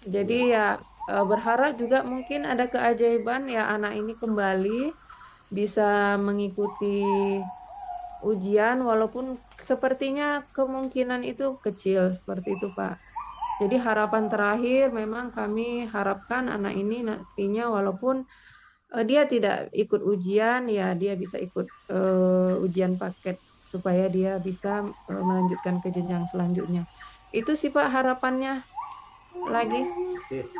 Jadi ya berharap juga mungkin ada keajaiban ya anak ini kembali bisa mengikuti ujian, walaupun sepertinya kemungkinan itu kecil seperti itu Pak. Jadi harapan terakhir memang kami harapkan anak ini nantinya walaupun dia tidak ikut ujian ya dia bisa ikut ujian paket supaya dia bisa melanjutkan ke jenjang selanjutnya. Itu sih Pak harapannya lagi. Oke.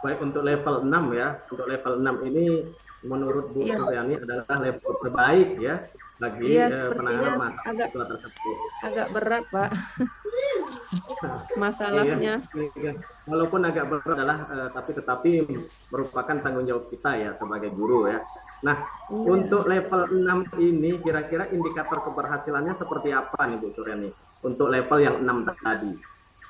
Baik, untuk level 6 ya. Untuk level 6 ini menurut Bu Iya. Suryani adalah level terbaik ya bagi Iya, penanganan sepertinya mata siswa tersebut. agak berat Pak masalahnya. Iya. Walaupun agak berat adalah tetapi merupakan tanggung jawab kita ya sebagai guru ya. Nah, Iya. untuk level 6 ini kira-kira indikator keberhasilannya seperti apa nih Bu Suryani? Untuk level yang 6 tadi.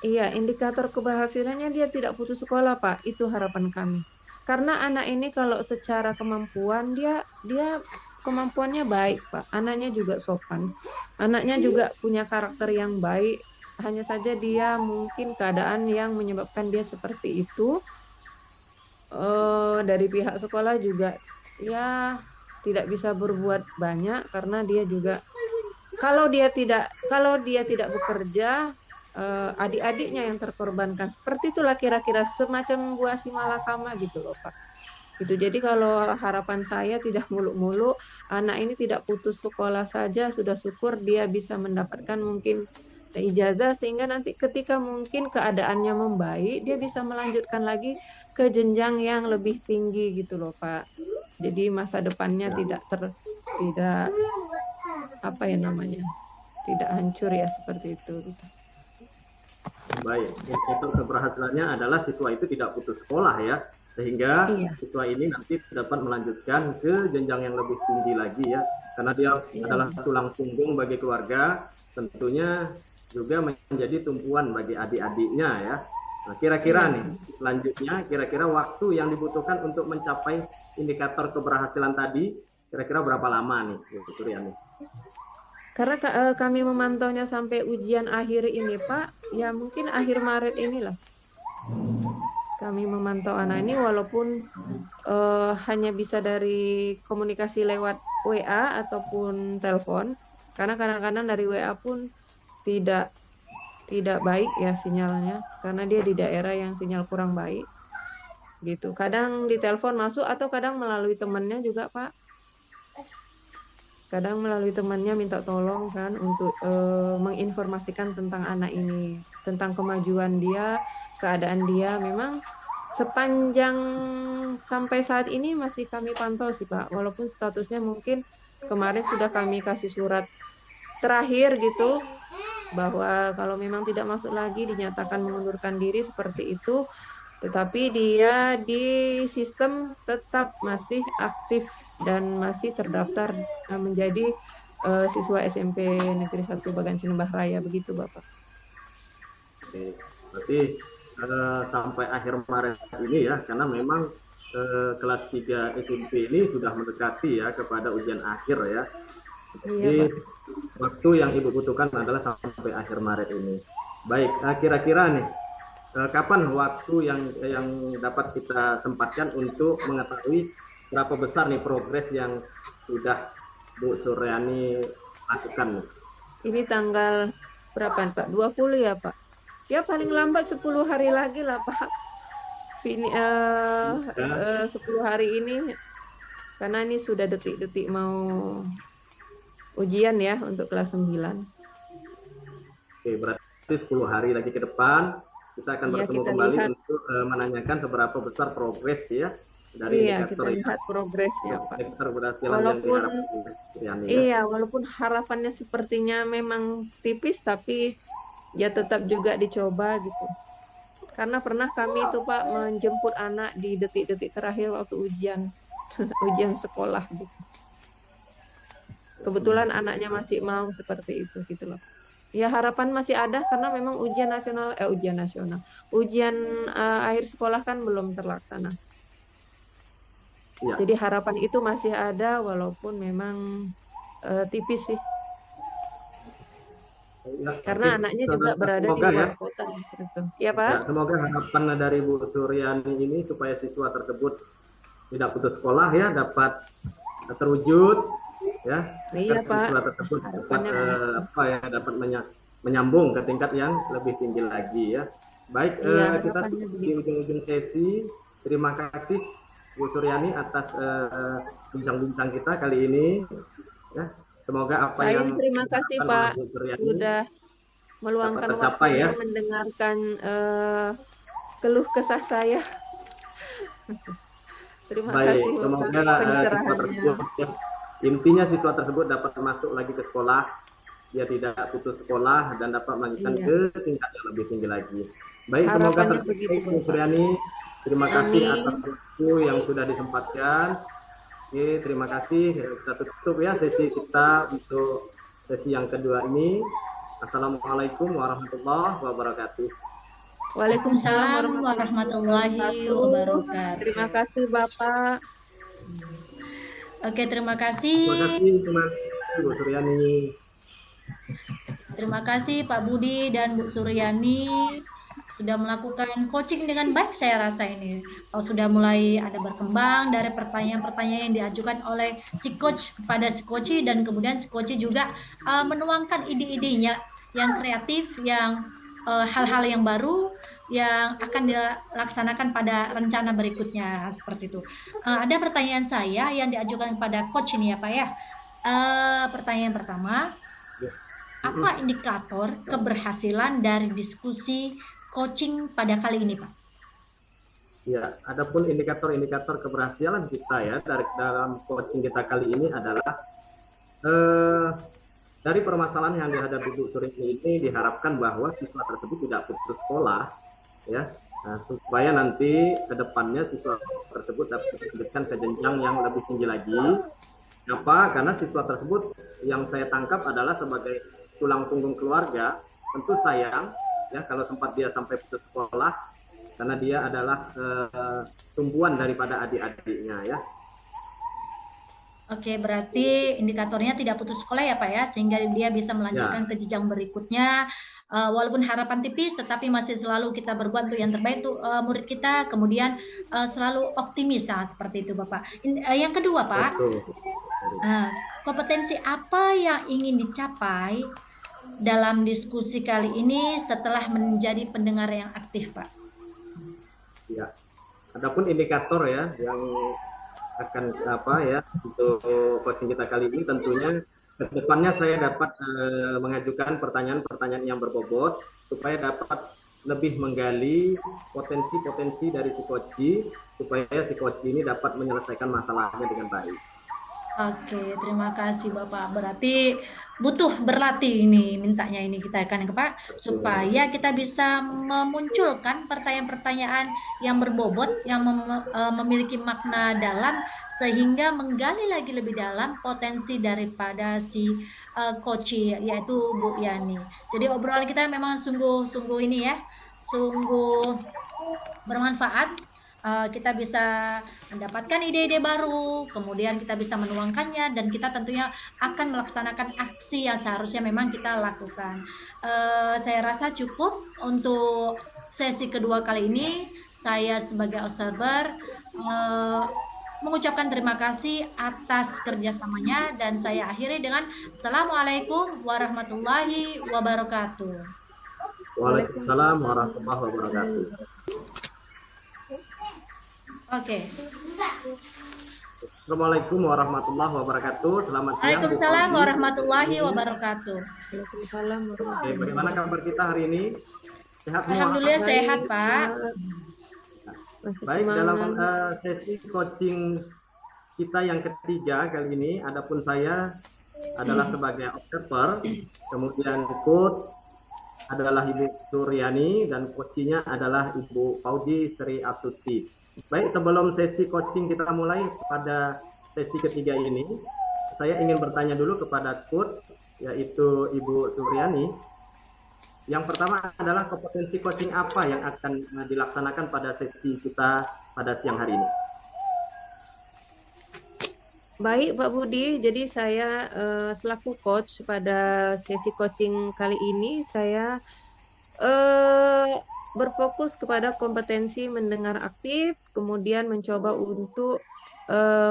Iya, indikator keberhasilannya dia tidak putus sekolah, Pak. Itu harapan kami. Karena anak ini kalau secara kemampuan dia kemampuannya baik, Pak. Anaknya juga sopan. Anaknya juga punya karakter yang baik. Hanya saja dia mungkin keadaan yang menyebabkan dia seperti itu. Dari pihak sekolah juga ya tidak bisa berbuat banyak karena dia juga kalau dia tidak bekerja adik-adiknya yang terkorbankan. Seperti itulah kira-kira semacam buah si malakama gitu loh Pak. Gitu. Jadi kalau harapan saya tidak muluk-muluk, anak ini tidak putus sekolah saja sudah syukur dia bisa mendapatkan mungkin ijazah sehingga nanti ketika mungkin keadaannya membaik dia bisa melanjutkan lagi ke jenjang yang lebih tinggi gitu loh Pak. Jadi masa depannya tidak apa ya namanya? Tidak hancur ya seperti itu gitu. Baik, indikator keberhasilannya adalah siswa itu tidak putus sekolah ya, sehingga Iya. siswa ini nanti dapat melanjutkan ke jenjang yang lebih tinggi lagi ya, karena dia Iya. adalah tulang punggung bagi keluarga, tentunya juga menjadi tumpuan bagi adik-adiknya ya. Nah, kira-kira Iya. nih, selanjutnya kira-kira waktu yang dibutuhkan untuk mencapai indikator keberhasilan tadi, kira-kira berapa lama nih, Bu Suryani? Karena kami memantaunya sampai ujian akhir ini Pak, ya mungkin akhir Maret inilah. Kami memantau anak ini walaupun hanya bisa dari komunikasi lewat WA ataupun telepon. Karena kadang-kadang dari WA pun tidak baik ya sinyalnya, karena dia di daerah yang sinyal kurang baik. Gitu. Kadang di telepon masuk atau kadang melalui temannya juga Pak. Kadang melalui temannya minta tolong kan untuk menginformasikan tentang anak ini, tentang kemajuan dia, keadaan dia. Memang sepanjang sampai saat ini masih kami pantau sih Pak, walaupun statusnya mungkin kemarin sudah kami kasih surat terakhir gitu, bahwa kalau memang tidak masuk lagi dinyatakan mengundurkan diri seperti itu, tetapi dia di sistem tetap masih aktif dan masih terdaftar menjadi siswa SMP Negeri 1 Bagan Sinebah Raya begitu Bapak. Oke, berarti sampai akhir Maret ini ya, karena memang kelas 3 SMP ini sudah mendekati ya kepada ujian akhir ya. Jadi Iya, Pak. waktu yang Ibu butuhkan adalah sampai akhir Maret ini. Baik, kira-kira nih kapan waktu yang dapat kita sempatkan untuk mengetahui berapa besar nih progres yang sudah Bu Suryani lakukan nih? Ini tanggal berapa Pak? 20 ya Pak? Ya paling lambat 10 hari lagi lah Pak. Ini 10 hari ini karena ini sudah detik-detik mau ujian ya untuk kelas 9. Oke, berarti 10 hari lagi ke depan kita akan Iya, bertemu kita kembali lihat. untuk menanyakan seberapa besar progres ya dari Iya, indikator kita lihat progresnya, Pak. keberhasilan yang Walaupun diharapkan Yani, ya. iya, walaupun harapannya sepertinya memang tipis, tapi ya tetap juga dicoba gitu. Karena pernah kami itu Pak menjemput anak di detik-detik terakhir waktu ujian ujian sekolah gitu. Kebetulan anaknya masih mau seperti itu gitu loh. Ya harapan masih ada karena memang ujian akhir sekolah kan belum terlaksana. Iya. Jadi harapan itu masih ada walaupun memang tipis sih. Ya, Karena oke. anaknya juga berada di Semoga ya. luar kota gitu. Ya Pak? Ya, semoga harapan dari Bu Suryani ini supaya siswa tersebut tidak putus sekolah ya dapat terwujud ya. Iya Pak. Siswa tersebut dapat Harapannya dapat menyambung ke tingkat yang lebih tinggi lagi ya. Baik, Iya, kita harapannya di begitu. ujung-ujung sesi. Terima kasih Bu Suryani atas bincang-bincang kita kali ini ya. Semoga apa Saya yang terima kasih diharapkan oleh Pak Bu Suryani sudah meluangkan dapat tercapai waktunya ya. mendengarkan keluh kesah saya. Terima Baik, kasih Bapak semoga siswa pencerahannya. tersebut ya, intinya siswa tersebut dapat masuk lagi ke sekolah, dia tidak putus sekolah dan dapat melanjutkan Iya. ke tingkat yang lebih tinggi lagi. Baik, semoga Harapannya tercapai begitu, Bu Bapak. Suryani. Terima kasih Amin. atas waktu yang sudah disempatkan. Oke, terima kasih. Kita tutup ya sesi kita untuk sesi yang kedua ini. Assalamualaikum warahmatullahi wabarakatuh. Waalaikumsalam Waalaikumsalam warahmatullahi wabarakatuh. Terima kasih Bapak. Oke, terima Terima kasih. kasih Bu Suryani. Terima kasih Pak Budi dan Bu Suryani sudah melakukan coaching dengan baik, saya rasa ini. Sudah mulai ada berkembang dari pertanyaan-pertanyaan yang diajukan oleh si coach kepada si coach, dan kemudian si coach juga menuangkan ide-idenya yang kreatif, yang hal-hal yang baru yang akan dilaksanakan pada rencana berikutnya seperti itu. Ada pertanyaan saya yang diajukan kepada coach ini ya Pak ya. Pertanyaan pertama, apa indikator keberhasilan dari diskusi coaching pada kali ini, Pak? Ya, adapun indikator-indikator keberhasilan kita ya dalam coaching kita kali ini adalah dari permasalahan yang dihadapi Bu Suryani ini diharapkan bahwa siswa tersebut tidak putus sekolah ya, supaya nanti ke depannya siswa tersebut dapat dilanjutkan ke jenjang yang lebih tinggi lagi. Kenapa? Karena siswa tersebut yang saya tangkap adalah sebagai tulang punggung keluarga. Tentu sayang ya kalau sempat dia sampai putus sekolah, karena dia adalah tumpuan daripada adik-adiknya ya. Oke, berarti indikatornya tidak putus sekolah ya Pak ya, sehingga dia bisa melanjutkan ke jenjang berikutnya. Walaupun harapan tipis, tetapi masih selalu kita berbuat untuk yang terbaik untuk murid kita, kemudian selalu optimis seperti itu Bapak. Yang kedua Pak, kompetensi apa yang ingin dicapai dalam diskusi kali ini setelah menjadi pendengar yang aktif Pak? Ya, adapun indikator ya yang akan untuk coaching kita kali ini tentunya kedepannya saya dapat mengajukan pertanyaan-pertanyaan yang berbobot supaya dapat lebih menggali potensi-potensi dari si coach, supaya si coach ini dapat menyelesaikan masalahnya dengan baik. Oke, terima kasih Bapak. Berarti butuh berlatih ini, mintanya ini kita akan ke Pak, supaya kita bisa memunculkan pertanyaan-pertanyaan yang berbobot, yang memiliki makna dalam, sehingga menggali lagi lebih dalam potensi daripada si coach, yaitu Bu Yani. Jadi obrolan kita memang sungguh ini ya, sungguh bermanfaat. Kita bisa mendapatkan ide-ide baru, kemudian kita bisa menuangkannya, dan kita tentunya akan melaksanakan aksi yang seharusnya memang kita lakukan. Saya rasa cukup untuk sesi kedua kali ini. Saya sebagai observer mengucapkan terima kasih atas kerjasamanya, dan saya akhiri dengan Assalamualaikum warahmatullahi wabarakatuh. Waalaikumsalam warahmatullahi wabarakatuh. Oke. Assalamualaikum warahmatullahi wabarakatuh. Selamat siang. Waalaikumsalam warahmatullahi wabarakatuh. Waalaikumsalam Oke, bagaimana kabar kita hari ini? Sehat semua? Alhamdulillah sehat Pak. Masih Baik, dalam semangat. sesi coaching kita yang ketiga kali ini, adapun saya adalah sebagai observer, kemudian coach adalah Ibu Suryani dan coachingnya adalah Ibu Fauji Sri Astuti. Baik, sebelum sesi coaching kita mulai pada sesi ketiga ini, saya ingin bertanya dulu kepada coach, yaitu Ibu Suryani. Yang pertama adalah kompetensi coaching apa yang akan dilaksanakan pada sesi kita pada siang hari ini? Baik Pak Budi, jadi saya selaku coach pada sesi coaching kali ini, saya berfokus kepada kompetensi mendengar aktif, kemudian mencoba untuk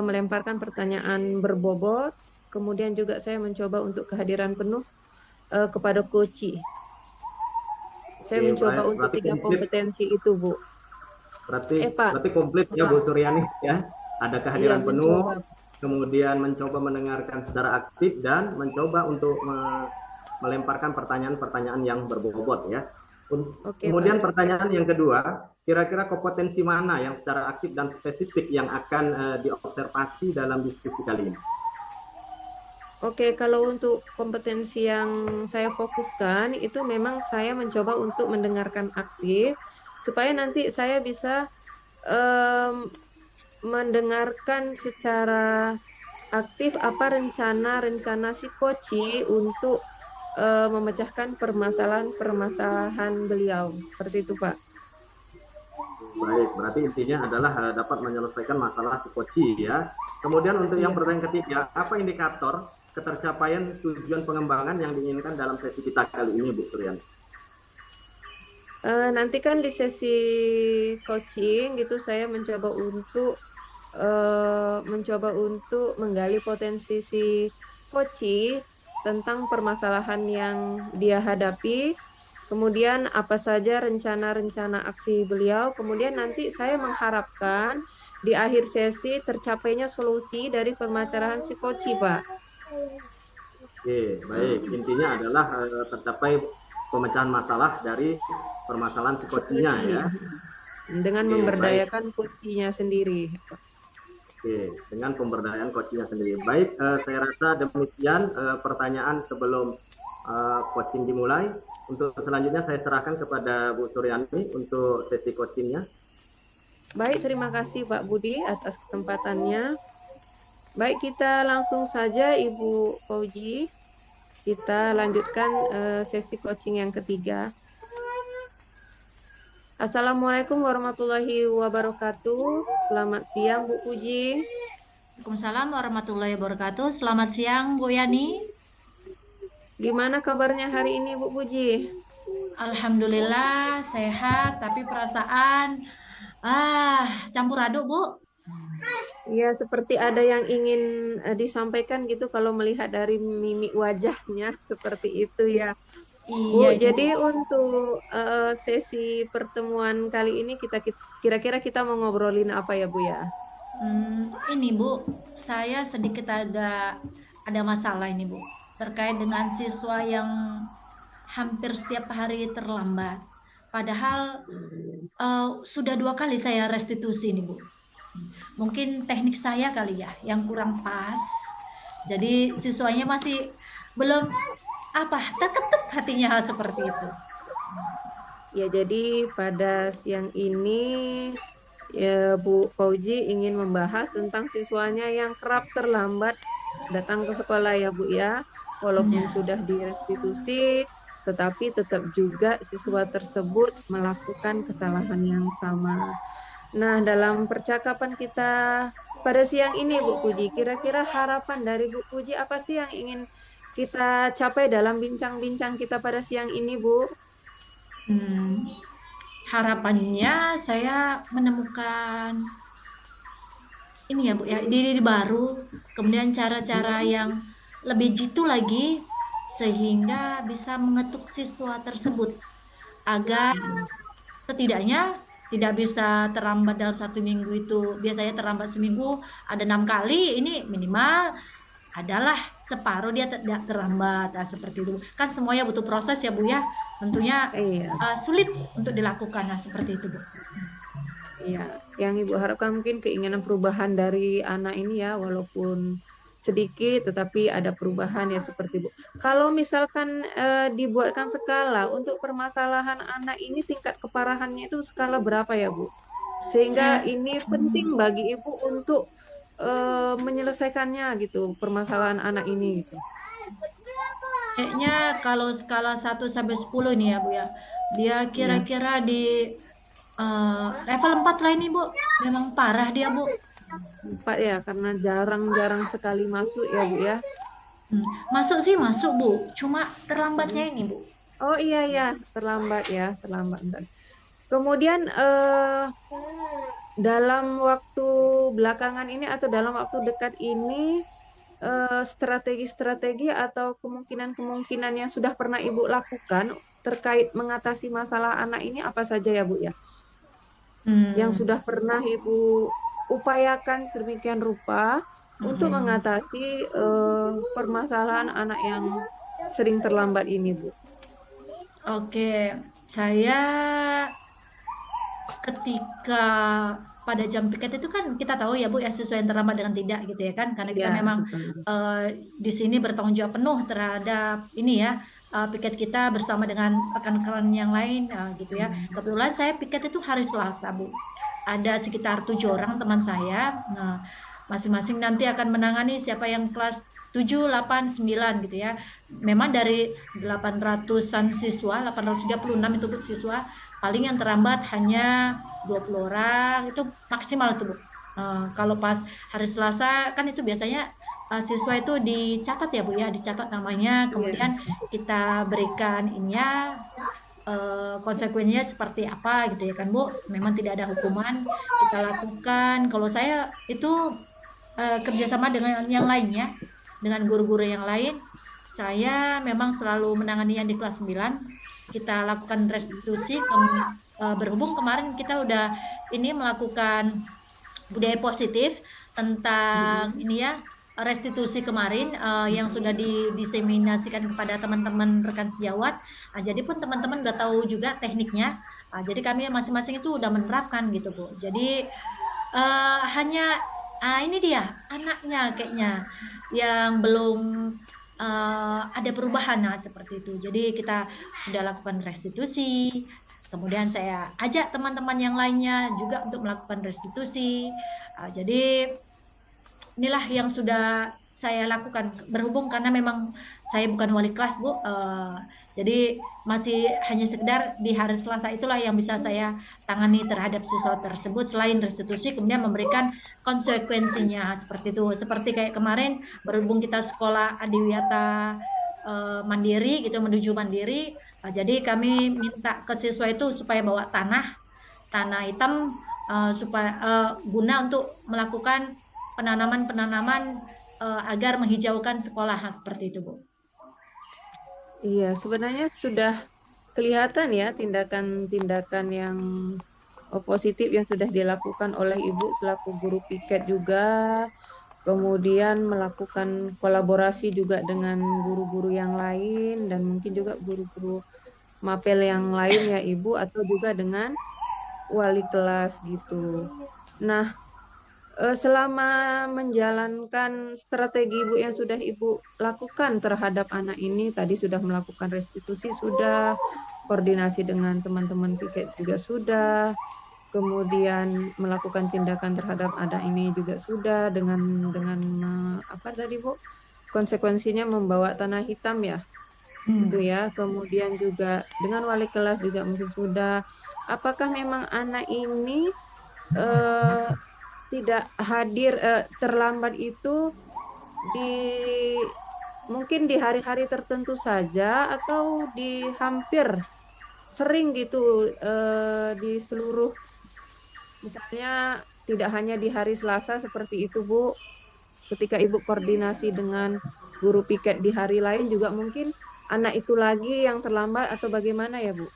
melemparkan pertanyaan berbobot, kemudian juga saya mencoba untuk kehadiran penuh kepada coachee. Saya Oke, mencoba baik. untuk Berarti 3 komplit, kompetensi itu, Bu. Pak, berarti komplit ya Pak. Bu Suryani ya. Ada Iya, kehadiran penuh, mencoba. kemudian mencoba mendengarkan secara aktif dan mencoba untuk melemparkan pertanyaan-pertanyaan yang berbobot ya. Oke, Kemudian Pak. pertanyaan yang kedua, kira-kira kompetensi mana yang secara aktif dan spesifik yang akan diobservasi dalam diskusi kali ini? Oke, kalau untuk kompetensi yang saya fokuskan itu memang saya mencoba untuk mendengarkan aktif supaya nanti saya bisa mendengarkan secara aktif apa rencana si coachee untuk memecahkan permasalahan beliau. Seperti itu, Pak. Baik, berarti intinya adalah dapat menyelesaikan masalah si coachee ya. Kemudian untuk yang pertanyaan ketiga, apa indikator ketercapaian tujuan pengembangan yang diinginkan dalam sesi kita kali ini, Bu Suryani? Nanti kan di sesi coaching gitu saya mencoba untuk menggali potensi si coachee tentang permasalahan yang dia hadapi, kemudian apa saja rencana-rencana aksi beliau, kemudian nanti saya mengharapkan di akhir sesi tercapainya solusi dari permasalahan si coachee, Pak. Oke, baik. Intinya adalah tercapai pemecahan masalah dari permasalahan si coachee-nya ya. Dengan Oke, memberdayakan coachee-nya sendiri. Oke, dengan pemberdayaan coaching sendiri. Baik, saya rasa demikian pertanyaan sebelum coaching dimulai. Untuk selanjutnya saya serahkan kepada Bu Suryani untuk sesi coachingnya. Baik, terima kasih Pak Budi atas kesempatannya. Baik, kita langsung saja Ibu Fauji. Kita lanjutkan sesi coaching yang ketiga. Assalamualaikum warahmatullahi wabarakatuh. Selamat siang Bu Puji. Waalaikumsalam warahmatullahi wabarakatuh. Selamat siang Bu Yani. Gimana kabarnya hari ini Bu Puji? Alhamdulillah sehat, tapi perasaan campur aduk Bu. Ya, seperti ada yang ingin disampaikan gitu kalau melihat dari mimik wajahnya seperti itu ya. Bu, Iya, jadi untuk sesi pertemuan kali ini kira-kira kita mau ngobrolin apa ya Bu ya? Ini Bu, saya sedikit ada masalah ini Bu, terkait dengan siswa yang hampir setiap hari terlambat. Padahal sudah 2 kali saya restitusi nih Bu. Mungkin teknik saya kali ya yang kurang pas. Jadi siswanya masih belum terketuk hatinya hal seperti itu. Ya, jadi pada siang ini ya Bu Fauji ingin membahas tentang siswanya yang kerap terlambat datang ke sekolah ya Bu ya. Walaupun sudah direstitusi, tetapi tetap juga siswa tersebut melakukan kesalahan yang sama. Nah, dalam percakapan kita pada siang ini Bu Puji, kira-kira harapan dari Bu Puji apa sih yang ingin kita capai dalam bincang-bincang kita pada siang ini Bu? Harapannya saya menemukan ini ya Bu ya, ide baru, kemudian cara-cara yang lebih jitu lagi sehingga bisa mengetuk siswa tersebut agar setidaknya tidak bisa terlambat dalam 1 minggu itu. Biasanya terlambat seminggu ada 6 kali, ini minimal adalah separuh dia tidak terlambat. Nah, seperti itu kan semuanya butuh proses ya Bu ya, tentunya sulit untuk dilakukan. Nah, seperti itu Bu. Iya, yang Ibu harapkan mungkin keinginan perubahan dari anak ini ya, walaupun sedikit tetapi ada perubahan ya seperti Bu. Kalau misalkan dibuatkan skala untuk permasalahan anak ini tingkat keparahannya itu skala berapa ya Bu? Sehingga Saya ini penting bagi Ibu untuk menyelesaikannya gitu, permasalahan anak ini gitu. kayaknya kalau skala 1 sampai 10 nih ya Bu ya. Dia Ya, kira-kira di level 4 lah ini Bu. Memang parah dia Bu. 4 ya, karena jarang-jarang sekali masuk ya Bu ya. Masuk sih masuk Bu. Cuma terlambatnya Mm. ini Bu. Oh iya ya, terlambat ya, terlambat. Bentar. Kemudian dalam waktu belakangan ini atau dalam waktu dekat ini strategi-strategi atau kemungkinan-kemungkinan yang sudah pernah Ibu lakukan terkait mengatasi masalah anak ini apa saja ya Bu ya? Yang Hmm. sudah pernah Ibu upayakan sedemikian rupa untuk Mm-mm. mengatasi permasalahan anak yang sering terlambat ini Bu. Oke, saya ketika pada jam piket itu kan kita tahu ya Bu ya siswa yang terlambat dengan tidak gitu ya kan karena kita Ya, memang betul. di sini bertanggung jawab penuh terhadap ini ya piket kita bersama dengan rekan-rekan yang lain gitu ya. Kebetulan saya piket itu hari Selasa Bu. Ada sekitar 7 orang teman saya. Nah, masing-masing nanti akan menangani siapa yang kelas 7, 8, 9 gitu ya. Memang dari 800-an siswa, 836 itu Bu, siswa, paling yang terlambat hanya 20 orang, itu maksimal itu Bu. Kalau pas hari Selasa kan itu biasanya siswa itu dicatat ya Bu ya, dicatat namanya, Iya. kemudian kita berikan ininya konsekuensinya seperti apa gitu ya kan Bu. Memang tidak ada hukuman, kita lakukan. Kalau saya itu kerjasama dengan yang lainnya, dengan guru-guru yang lain, saya memang selalu menangani yang di kelas 9. Kita lakukan restitusi, berhubung kemarin kita udah ini melakukan budaya positif tentang ini ya restitusi kemarin yang sudah didiseminasikan kepada teman-teman rekan sejawat. Jadi pun teman-teman udah tahu juga tekniknya. Jadi kami masing-masing itu udah menerapkan gitu Bu. Jadi hanya ini dia anaknya kayaknya yang belum ada perubahan seperti itu. Jadi kita sudah lakukan restitusi. Kemudian saya ajak teman-teman yang lainnya juga untuk melakukan restitusi. Jadi inilah yang sudah saya lakukan berhubung karena memang saya bukan wali kelas Bu. Jadi masih hanya sekedar di hari Selasa itulah yang bisa saya tangani terhadap siswa tersebut selain restitusi kemudian memberikan konsekuensinya seperti itu. Seperti kayak kemarin berhubung kita sekolah adiwiyata mandiri gitu menuju mandiri. Jadi kami minta ke siswa itu supaya bawa tanah hitam supaya guna untuk melakukan penanaman agar menghijaukan sekolah seperti itu Bu. Iya, sebenarnya sudah kelihatan ya tindakan-tindakan yang positif yang sudah dilakukan oleh Ibu selaku guru piket juga, kemudian melakukan kolaborasi juga dengan guru-guru yang lain dan mungkin juga guru-guru mapel yang lain ya Ibu atau juga dengan wali kelas gitu. Nah, selama menjalankan strategi Ibu yang sudah Ibu lakukan terhadap anak ini, tadi sudah melakukan restitusi, sudah koordinasi dengan teman-teman piket juga sudah, kemudian melakukan tindakan terhadap anak ini juga sudah dengan apa tadi Bu? Konsekuensinya membawa tanah hitam ya, gitu ya. Kemudian juga dengan wali kelas juga mungkin sudah. Apakah memang anak ini tidak hadir terlambat itu di mungkin di hari-hari tertentu saja atau di hampir sering gitu di seluruh misalnya tidak hanya di hari Selasa seperti itu Bu ketika Ibu koordinasi dengan guru piket di hari lain juga mungkin anak itu lagi yang terlambat atau bagaimana ya Bu?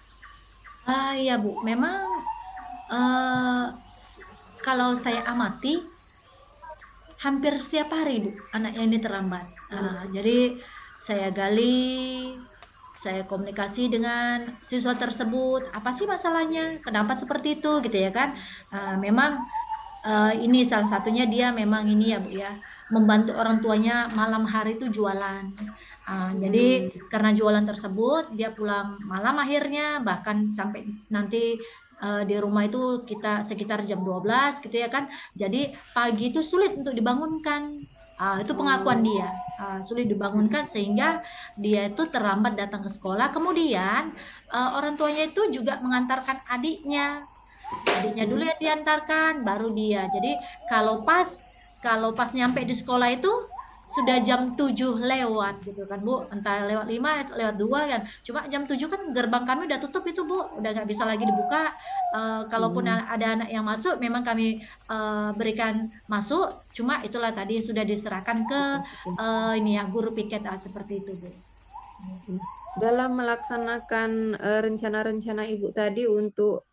Iya Bu, memang kalau saya amati hampir setiap hari Bu anaknya ini terlambat. Jadi saya gali, saya komunikasi dengan siswa tersebut, apa sih masalahnya, kenapa seperti itu gitu ya kan. Memang ini salah satunya dia memang ini ya Bu ya, membantu orang tuanya malam hari itu jualan. Jadi karena jualan tersebut dia pulang malam akhirnya, bahkan sampai nanti di rumah itu kita sekitar jam 12 gitu ya kan. Jadi pagi itu sulit untuk dibangunkan. Itu pengakuan dia, sulit dibangunkan sehingga dia itu terlambat datang ke sekolah. Kemudian orang tuanya itu juga mengantarkan adiknya dulu yang diantarkan, baru dia. Jadi kalau pas nyampe di sekolah itu sudah jam 7 lewat gitu kan Bu, entah lewat 5 atau lewat 2 kan. Cuma jam 7 kan gerbang kami udah tutup itu Bu, udah nggak bisa lagi dibuka. Kalaupun ada anak yang masuk memang kami berikan masuk, cuma itulah tadi sudah diserahkan ke ini ya guru piket seperti itu Bu. Dalam melaksanakan rencana-rencana Ibu tadi untuk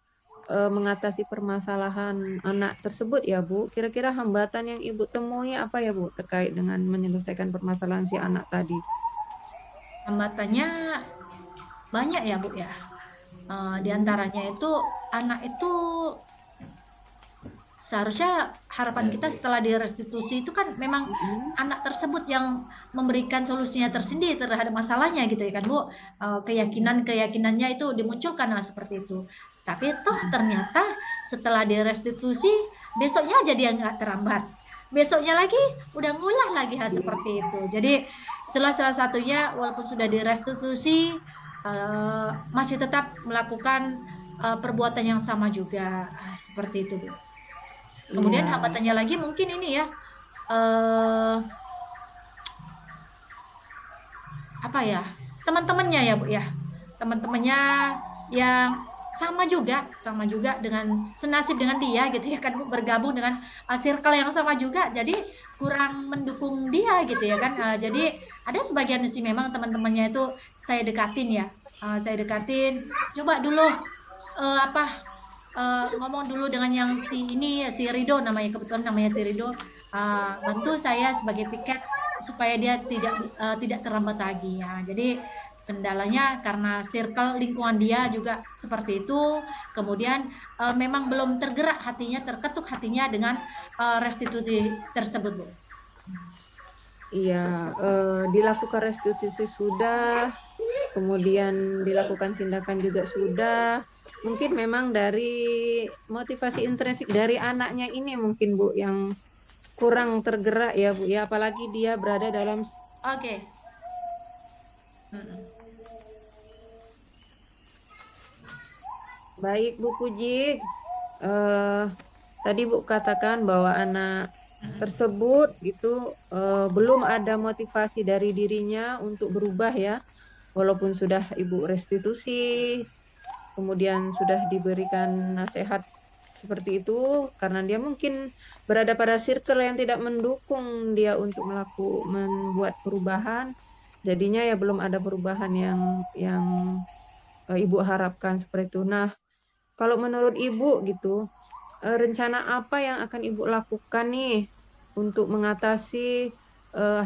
mengatasi permasalahan anak tersebut ya Bu, kira-kira hambatan yang Ibu temui apa ya Bu terkait dengan menyelesaikan permasalahan si anak tadi? Hambatannya banyak ya Bu ya. Di antaranya itu anak itu seharusnya harapan kita setelah direstitusi itu kan memang anak tersebut yang memberikan solusinya tersendiri terhadap masalahnya gitu ya kan Bu. Keyakinannya itu dimunculkan seperti itu. Tapi toh ternyata setelah direstitusi besoknya aja dia nggak terlambat, besoknya lagi udah ngulah lagi seperti itu. Jadi itulah salah satunya, walaupun sudah direstitusi masih tetap melakukan perbuatan yang sama juga, seperti itu Bu. Kemudian hambatannya lagi mungkin ini ya, apa ya, teman-temannya ya Bu ya, teman-temannya yang sama juga dengan senasib dengan dia gitu ya kan Bu, bergabung dengan circle yang sama juga, jadi kurang mendukung dia gitu ya kan. Jadi ada sebagian sih memang teman-temannya itu saya dekatin ya, coba dulu ngomong dulu dengan yang si Rido namanya, kebetulan namanya si Rido, bantu saya sebagai piket supaya dia tidak terlambat lagi ya. Jadi kendalanya karena circle lingkungan dia juga seperti itu. Kemudian memang belum terketuk hatinya dengan restitusi tersebut Bu. Iya, dilakukan restitusi sudah, kemudian dilakukan tindakan juga sudah. Mungkin memang dari motivasi intrinsik dari anaknya ini mungkin Bu yang kurang tergerak ya Bu ya, apalagi dia berada dalam Baik Bu Puji, tadi Bu katakan bahwa anak tersebut itu belum ada motivasi dari dirinya untuk berubah ya, walaupun sudah Ibu restitusi, kemudian sudah diberikan nasihat seperti itu, karena dia mungkin berada pada circle yang tidak mendukung dia untuk membuat perubahan, jadinya ya belum ada perubahan yang Ibu harapkan seperti itu. Nah, kalau menurut Ibu gitu, rencana apa yang akan Ibu lakukan nih untuk mengatasi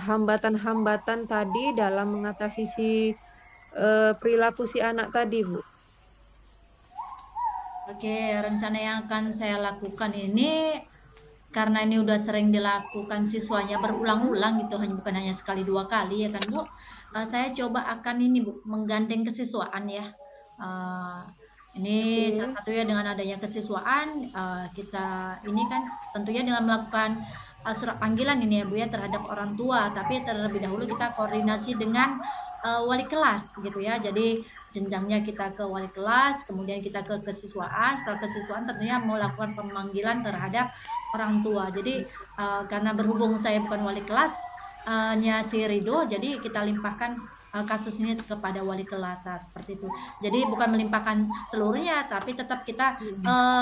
hambatan-hambatan tadi dalam mengatasi perilaku si anak tadi, Bu? Rencana yang akan saya lakukan ini, karena ini udah sering dilakukan siswanya berulang-ulang gitu, bukan hanya sekali dua kali ya kan Bu. Saya coba akan ini Bu, menggandeng kesiswaan ya. Ini salah satunya dengan adanya kesiswaan, kita ini kan tentunya dengan melakukan surat panggilan ini ya Bu ya terhadap orang tua, tapi terlebih dahulu kita koordinasi dengan wali kelas gitu ya. Jadi jenjangnya kita ke wali kelas, kemudian kita ke kesiswaan. Setelah kesiswaan tentunya melakukan pemanggilan terhadap orang tua. Jadi karena berhubung saya bukan wali kelasnya si Rido, jadi kita limpahkan kasus ini kepada wali kelas seperti itu. Jadi bukan melimpahkan seluruhnya, tapi tetap kita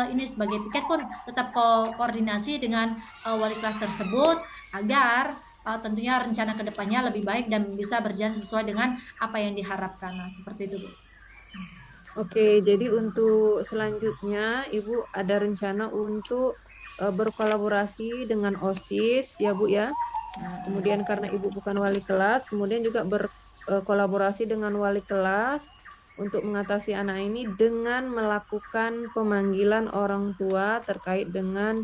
ini sebagai piket pun tetap koordinasi dengan wali kelas tersebut agar tentunya rencana kedepannya lebih baik dan bisa berjalan sesuai dengan apa yang diharapkan. Seperti itu Bu. Oke, jadi untuk selanjutnya Ibu ada rencana untuk berkolaborasi dengan OSIS ya Bu ya. Kemudian karena Ibu bukan wali kelas, kemudian juga kolaborasi dengan wali kelas untuk mengatasi anak ini dengan melakukan pemanggilan orang tua terkait dengan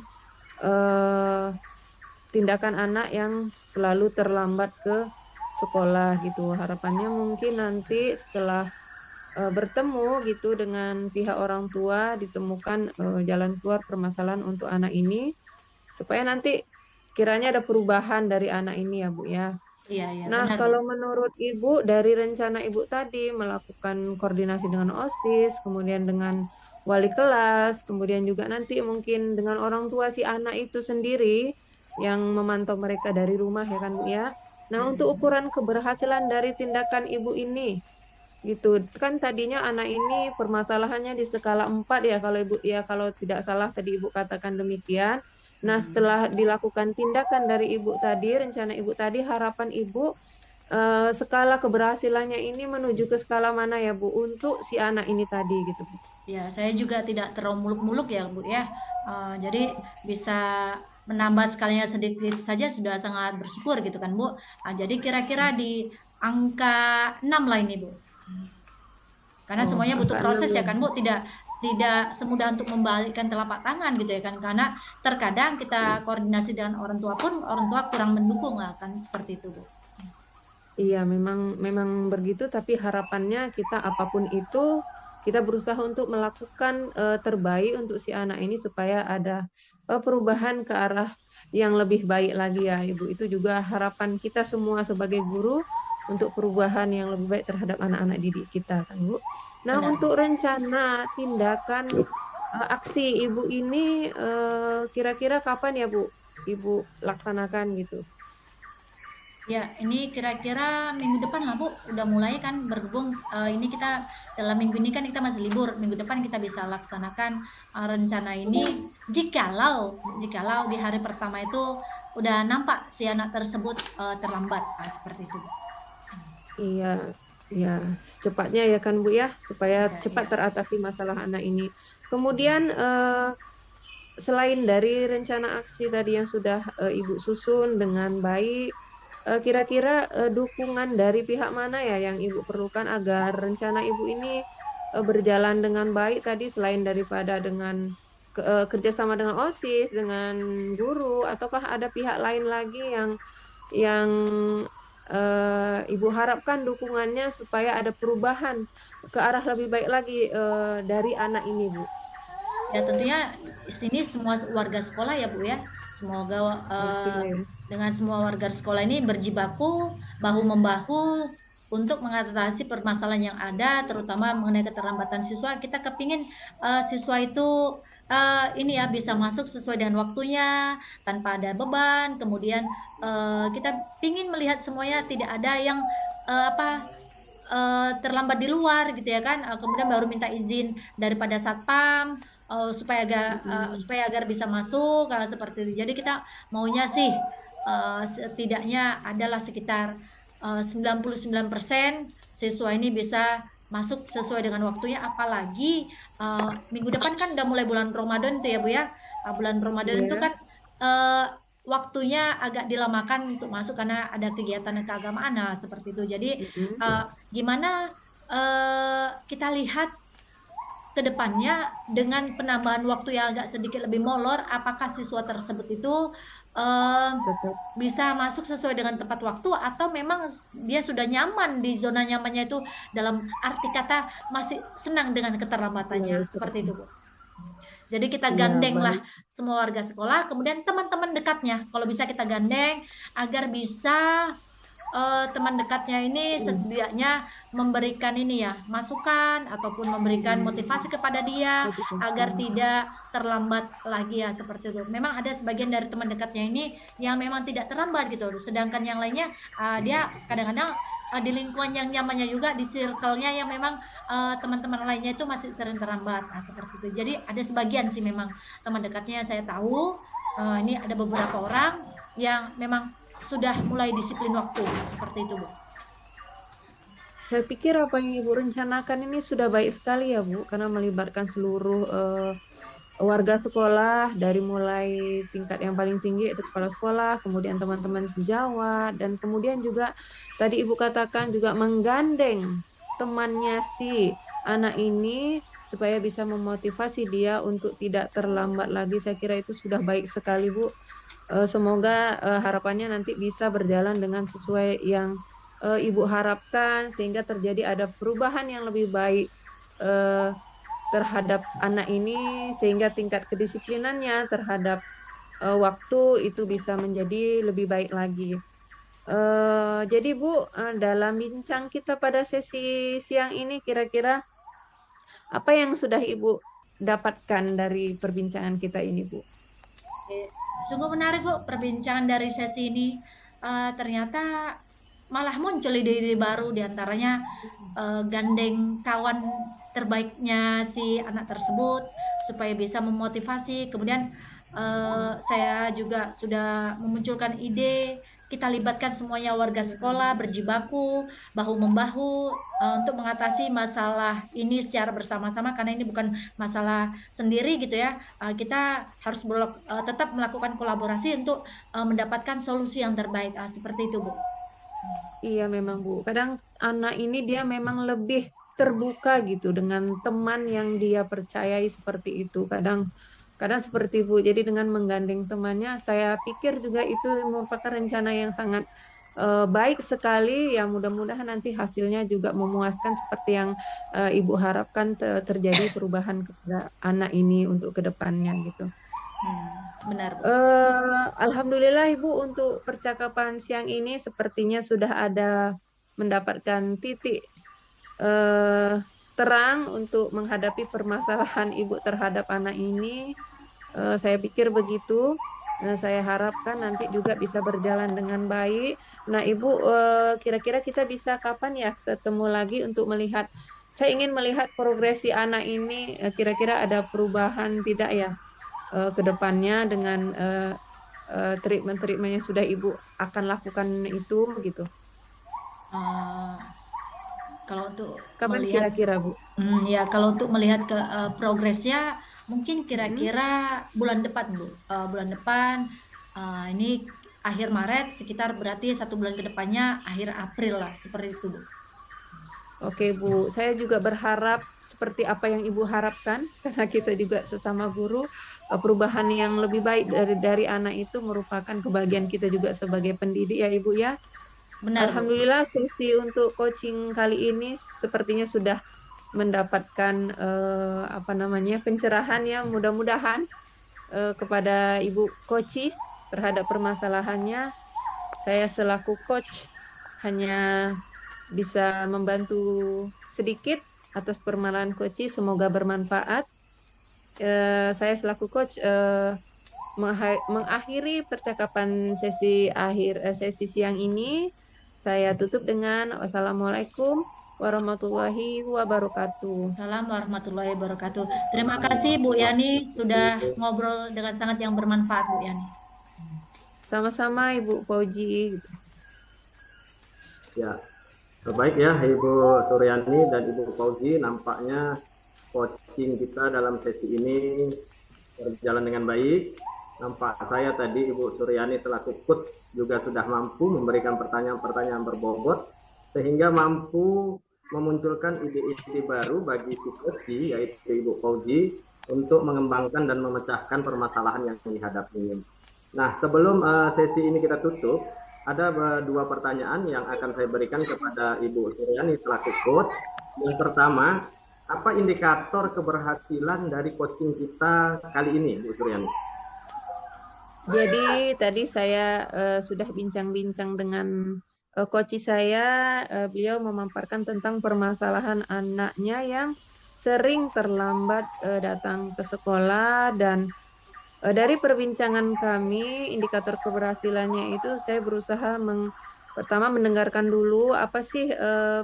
tindakan anak yang selalu terlambat ke sekolah gitu. Harapannya mungkin nanti setelah bertemu gitu dengan pihak orang tua ditemukan jalan keluar permasalahan untuk anak ini supaya nanti kiranya ada perubahan dari anak ini ya Bu ya. Iya, Nah, benar, Bu. kalau menurut Ibu dari rencana Ibu tadi melakukan koordinasi dengan OSIS, kemudian dengan wali kelas, kemudian juga nanti mungkin dengan orang tua si anak itu sendiri yang memantau mereka dari rumah ya kan Bu ya. Nah, untuk ukuran keberhasilan dari tindakan Ibu ini gitu. Kan tadinya anak ini permasalahannya di skala 4 ya kalau Ibu ya kalau tidak salah tadi Ibu katakan demikian. Nah, setelah dilakukan tindakan dari Ibu tadi, rencana Ibu tadi, harapan Ibu skala keberhasilannya ini menuju ke skala mana ya Bu untuk si anak ini tadi gitu Bu. Ya, saya juga tidak terlalu muluk-muluk ya, Bu ya. Jadi bisa menambah skalanya sedikit saja sudah sangat bersyukur gitu kan, Bu. Jadi kira-kira di angka 6 lah ini, Bu. Karena Oh, semuanya butuh angka proses 6 ya ya. kan, Bu. Tidak semudah untuk membalikkan telapak tangan gitu ya kan. Karena terkadang kita koordinasi dengan orang tua pun orang tua kurang mendukung lah kan seperti itu, Bu. Iya, memang begitu tapi harapannya kita apapun itu kita berusaha untuk melakukan terbaik untuk si anak ini supaya ada perubahan ke arah yang lebih baik lagi ya Ibu. Itu juga harapan kita semua sebagai guru untuk perubahan yang lebih baik terhadap anak-anak didik kita kan Bu. Nah, Benar. untuk rencana tindakan aksi Ibu ini kira-kira kapan ya Bu Ibu laksanakan gitu? Ya, ini kira-kira minggu depan lah Bu, udah mulai kan berhubung ini kita dalam minggu ini kan kita masih libur, minggu depan kita bisa laksanakan rencana ini jikalau di hari pertama itu udah nampak si anak tersebut terlambat, seperti itu. Iya, ya secepatnya ya kan Bu ya, supaya Ya, cepat ya. teratasi masalah anak ini. Kemudian selain dari rencana aksi tadi yang sudah Ibu susun dengan baik, kira-kira dukungan dari pihak mana ya yang Ibu perlukan agar rencana Ibu ini berjalan dengan baik tadi selain daripada dengan kerjasama dengan OSIS, dengan guru, ataukah ada pihak lain lagi yang Ibu harapkan dukungannya supaya ada perubahan ke arah lebih baik lagi dari anak ini, Bu. Ya tentunya di sini semua warga sekolah ya Bu ya. Semoga Oke. dengan semua warga sekolah ini berjibaku bahu membahu untuk mengatasi permasalahan yang ada, terutama mengenai keterlambatan siswa. Kita kepingin siswa itu ini ya bisa masuk sesuai dengan waktunya tanpa ada beban. Kemudian kita pingin melihat semuanya tidak ada yang terlambat di luar gitu ya kan. Kemudian baru minta izin daripada satpam supaya agar bisa masuk seperti itu. Jadi kita maunya sih setidaknya adalah sekitar 99% siswa ini bisa masuk sesuai dengan waktunya, apalagi minggu depan kan udah mulai bulan Ramadan itu ya Bu ya. Bulan Ramadan itu kan waktunya agak dilamakan untuk masuk karena ada kegiatan keagamaan seperti itu. Jadi gimana kita lihat ke depannya dengan penambahan waktu yang agak sedikit lebih molor, apakah siswa tersebut itu bisa masuk sesuai dengan tepat waktu atau memang dia sudah nyaman di zona nyamannya itu dalam arti kata masih senang dengan keterlambatannya seperti itu Bu. Jadi kita gandenglah semua warga sekolah, kemudian teman-teman dekatnya kalau bisa kita gandeng agar bisa teman dekatnya ini setidaknya memberikan ini ya masukan ataupun memberikan motivasi kepada dia agar tidak terlambat lagi ya seperti itu. Memang ada sebagian dari teman dekatnya ini yang memang tidak terlambat gitu, sedangkan yang lainnya dia kadang-kadang di lingkungan yang nyamannya juga di circle-nya yang memang teman-teman lainnya itu masih sering terlambat seperti itu. Jadi ada sebagian sih memang teman dekatnya saya tahu ini ada beberapa orang yang memang sudah mulai disiplin waktu seperti itu Bu. Saya pikir apa yang Ibu rencanakan ini sudah baik sekali ya Bu, karena melibatkan seluruh warga sekolah dari mulai tingkat yang paling tinggi yaitu kepala sekolah, kemudian teman-teman sejawat, dan kemudian juga tadi Ibu katakan juga menggandeng temannya si anak ini supaya bisa memotivasi dia untuk tidak terlambat lagi. Saya kira itu sudah baik sekali, Bu. Semoga harapannya nanti bisa berjalan dengan sesuai yang Ibu harapkan sehingga terjadi ada perubahan yang lebih baik eh, terhadap anak ini sehingga tingkat kedisiplinannya terhadap waktu itu bisa menjadi lebih baik lagi. Jadi Bu, dalam bincang kita pada sesi siang ini kira-kira apa yang sudah Ibu dapatkan dari perbincangan kita ini, Bu? Sungguh menarik Bu perbincangan dari sesi ini. Ternyata malah muncul ide-ide baru, diantaranya gandeng kawan terbaiknya si anak tersebut supaya bisa memotivasi. Kemudian saya juga sudah memunculkan ide kita libatkan semuanya warga sekolah berjibaku bahu-membahu untuk mengatasi masalah ini secara bersama-sama, karena ini bukan masalah sendiri gitu ya. Kita harus tetap melakukan kolaborasi untuk mendapatkan solusi yang terbaik, seperti itu Bu. Iya memang Bu, kadang anak ini dia memang lebih terbuka gitu dengan teman yang dia percayai seperti itu. Kadang seperti Bu, jadi dengan menggandeng temannya, saya pikir juga itu merupakan rencana yang sangat baik sekali. Ya mudah-mudahan nanti hasilnya juga memuaskan seperti yang Ibu harapkan terjadi perubahan kepada anak ini untuk kedepannya gitu. Benar Bu. Alhamdulillah Ibu untuk percakapan siang ini sepertinya sudah ada mendapatkan titik terang untuk menghadapi permasalahan Ibu terhadap anak ini. Saya pikir begitu. Saya harapkan nanti juga bisa berjalan dengan baik. Nah, Ibu, kira-kira kita bisa kapan ya ketemu lagi untuk melihat? Saya ingin melihat progresi anak ini. Kira-kira ada perubahan tidak ya ke depannya dengan treatment-treatment yang sudah Ibu akan lakukan itu gitu. Kalau untuk Kapan melihat kira-kira Bu? ya kalau untuk melihat ke progresnya mungkin kira-kira bulan depan Bu. Bulan depan ini akhir Maret, sekitar berarti 1 bulan ke depannya akhir April lah, seperti itu Bu. Oke Bu, saya juga berharap seperti apa yang Ibu harapkan karena kita juga sesama guru, perubahan yang lebih baik dari anak itu merupakan kebahagiaan kita juga sebagai pendidik ya Ibu ya. Benar Bu. Alhamdulillah sesi untuk coaching kali ini sepertinya sudah mendapatkan pencerahan ya, mudah-mudahan kepada Ibu Koci terhadap permasalahannya. Saya selaku coach hanya bisa membantu sedikit atas permasalahan Koci, semoga bermanfaat. Saya selaku coach mengakhiri percakapan sesi siang ini. Saya tutup dengan wassalamualaikum warahmatullahi wabarakatuh. Assalamualaikum warahmatullahi wabarakatuh. Terima kasih Bu Yani sudah ngobrol dengan sangat yang bermanfaat Bu Yani. Sama-sama Ibu Fauji. Ya, baik ya Ibu Suryani dan Ibu Fauji, nampaknya coaching kita dalam sesi ini berjalan dengan baik. Nampak saya tadi Ibu Suryani selaku coach juga sudah mampu memberikan pertanyaan-pertanyaan berbobot sehingga mampu memunculkan ide-ide baru bagi si coach, yaitu Ibu Fauji, untuk mengembangkan dan memecahkan permasalahan yang dihadapi. Nah, sebelum sesi ini kita tutup, ada 2 pertanyaan yang akan saya berikan kepada Ibu Suryani selaku coach. Yang pertama, apa indikator keberhasilan dari coaching kita kali ini, Bu Suryani? Jadi tadi saya sudah bincang-bincang dengan coach saya, beliau memaparkan tentang permasalahan anaknya yang sering terlambat datang ke sekolah, dan dari perbincangan kami indikator keberhasilannya itu saya berusaha pertama mendengarkan dulu apa sih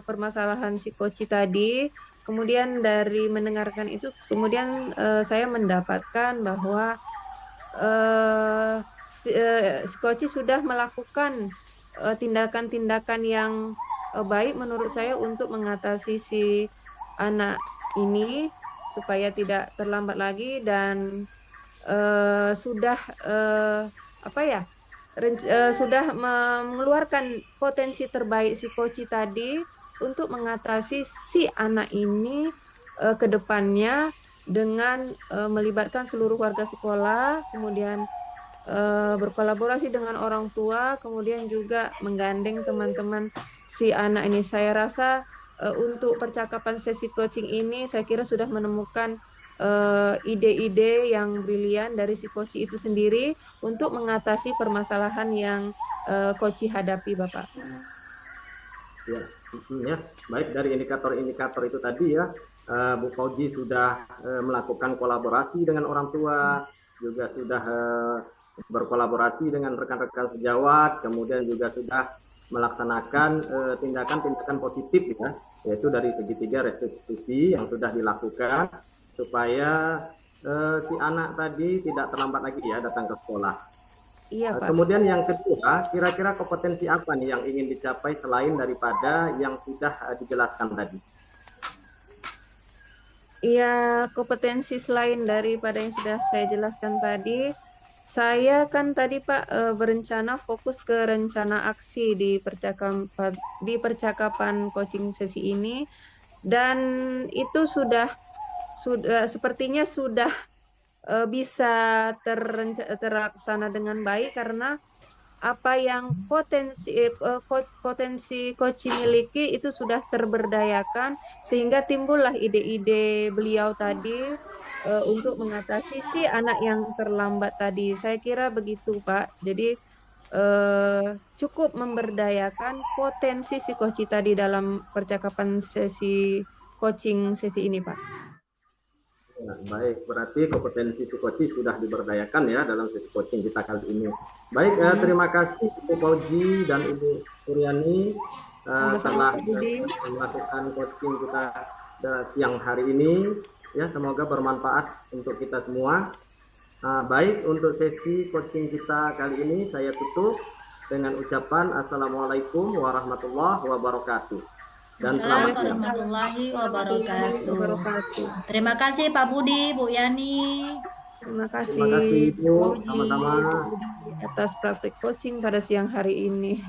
permasalahan si coach tadi. Kemudian dari mendengarkan itu kemudian saya mendapatkan bahwa si coach sudah melakukan tindakan-tindakan yang baik menurut saya untuk mengatasi si anak ini supaya tidak terlambat lagi, dan sudah sudah mengeluarkan potensi terbaik si Koci tadi untuk mengatasi si anak ini ke depannya dengan melibatkan seluruh warga sekolah, kemudian berkolaborasi dengan orang tua, kemudian juga menggandeng teman-teman si anak ini. Saya rasa untuk percakapan sesi coaching ini, saya kira sudah menemukan ide-ide yang brilian dari si Koci itu sendiri untuk mengatasi permasalahan yang Koci hadapi, Bapak. Ya, ya. Baik, dari indikator-indikator itu tadi ya, Bu Fauji sudah melakukan kolaborasi dengan orang tua, juga sudah berkolaborasi dengan rekan-rekan sejawat, kemudian juga sudah melaksanakan tindakan-tindakan positif ya, yaitu dari segitiga restitusi yang sudah dilakukan supaya si anak tadi tidak terlambat lagi ya datang ke sekolah. Iya, Pak. Kemudian yang kedua, kira-kira kompetensi apa nih yang ingin dicapai selain daripada yang sudah dijelaskan tadi? Iya, kompetensi selain daripada yang sudah saya jelaskan tadi, saya kan tadi Pak berencana fokus ke rencana aksi di percakapan coaching sesi ini, dan itu sudah sepertinya sudah bisa terlaksana dengan baik karena apa yang potensi coaching miliki itu sudah terberdayakan sehingga timbullah ide-ide beliau tadi untuk mengatasi si anak yang terlambat tadi. Saya kira begitu, Pak. Jadi cukup memberdayakan potensi si Koci tadi dalam percakapan sesi coaching sesi ini, Pak. Nah, baik, berarti kompetensi psikoci sudah diberdayakan ya dalam sesi coaching kita kali ini. Baik, terima kasih Ibu Fauji dan Ibu Suryani telah melakukan coaching kita siang hari ini. Ya, semoga bermanfaat untuk kita semua. Baik, untuk sesi coaching kita kali ini saya tutup dengan ucapan Assalamualaikum warahmatullahi wabarakatuh. Dan selamat siang. Warahmatullahi wabarakatuh. Terima kasih Pak Budi, Bu Yani. Terima kasih Ibu, sama-sama atas praktik coaching pada siang hari ini.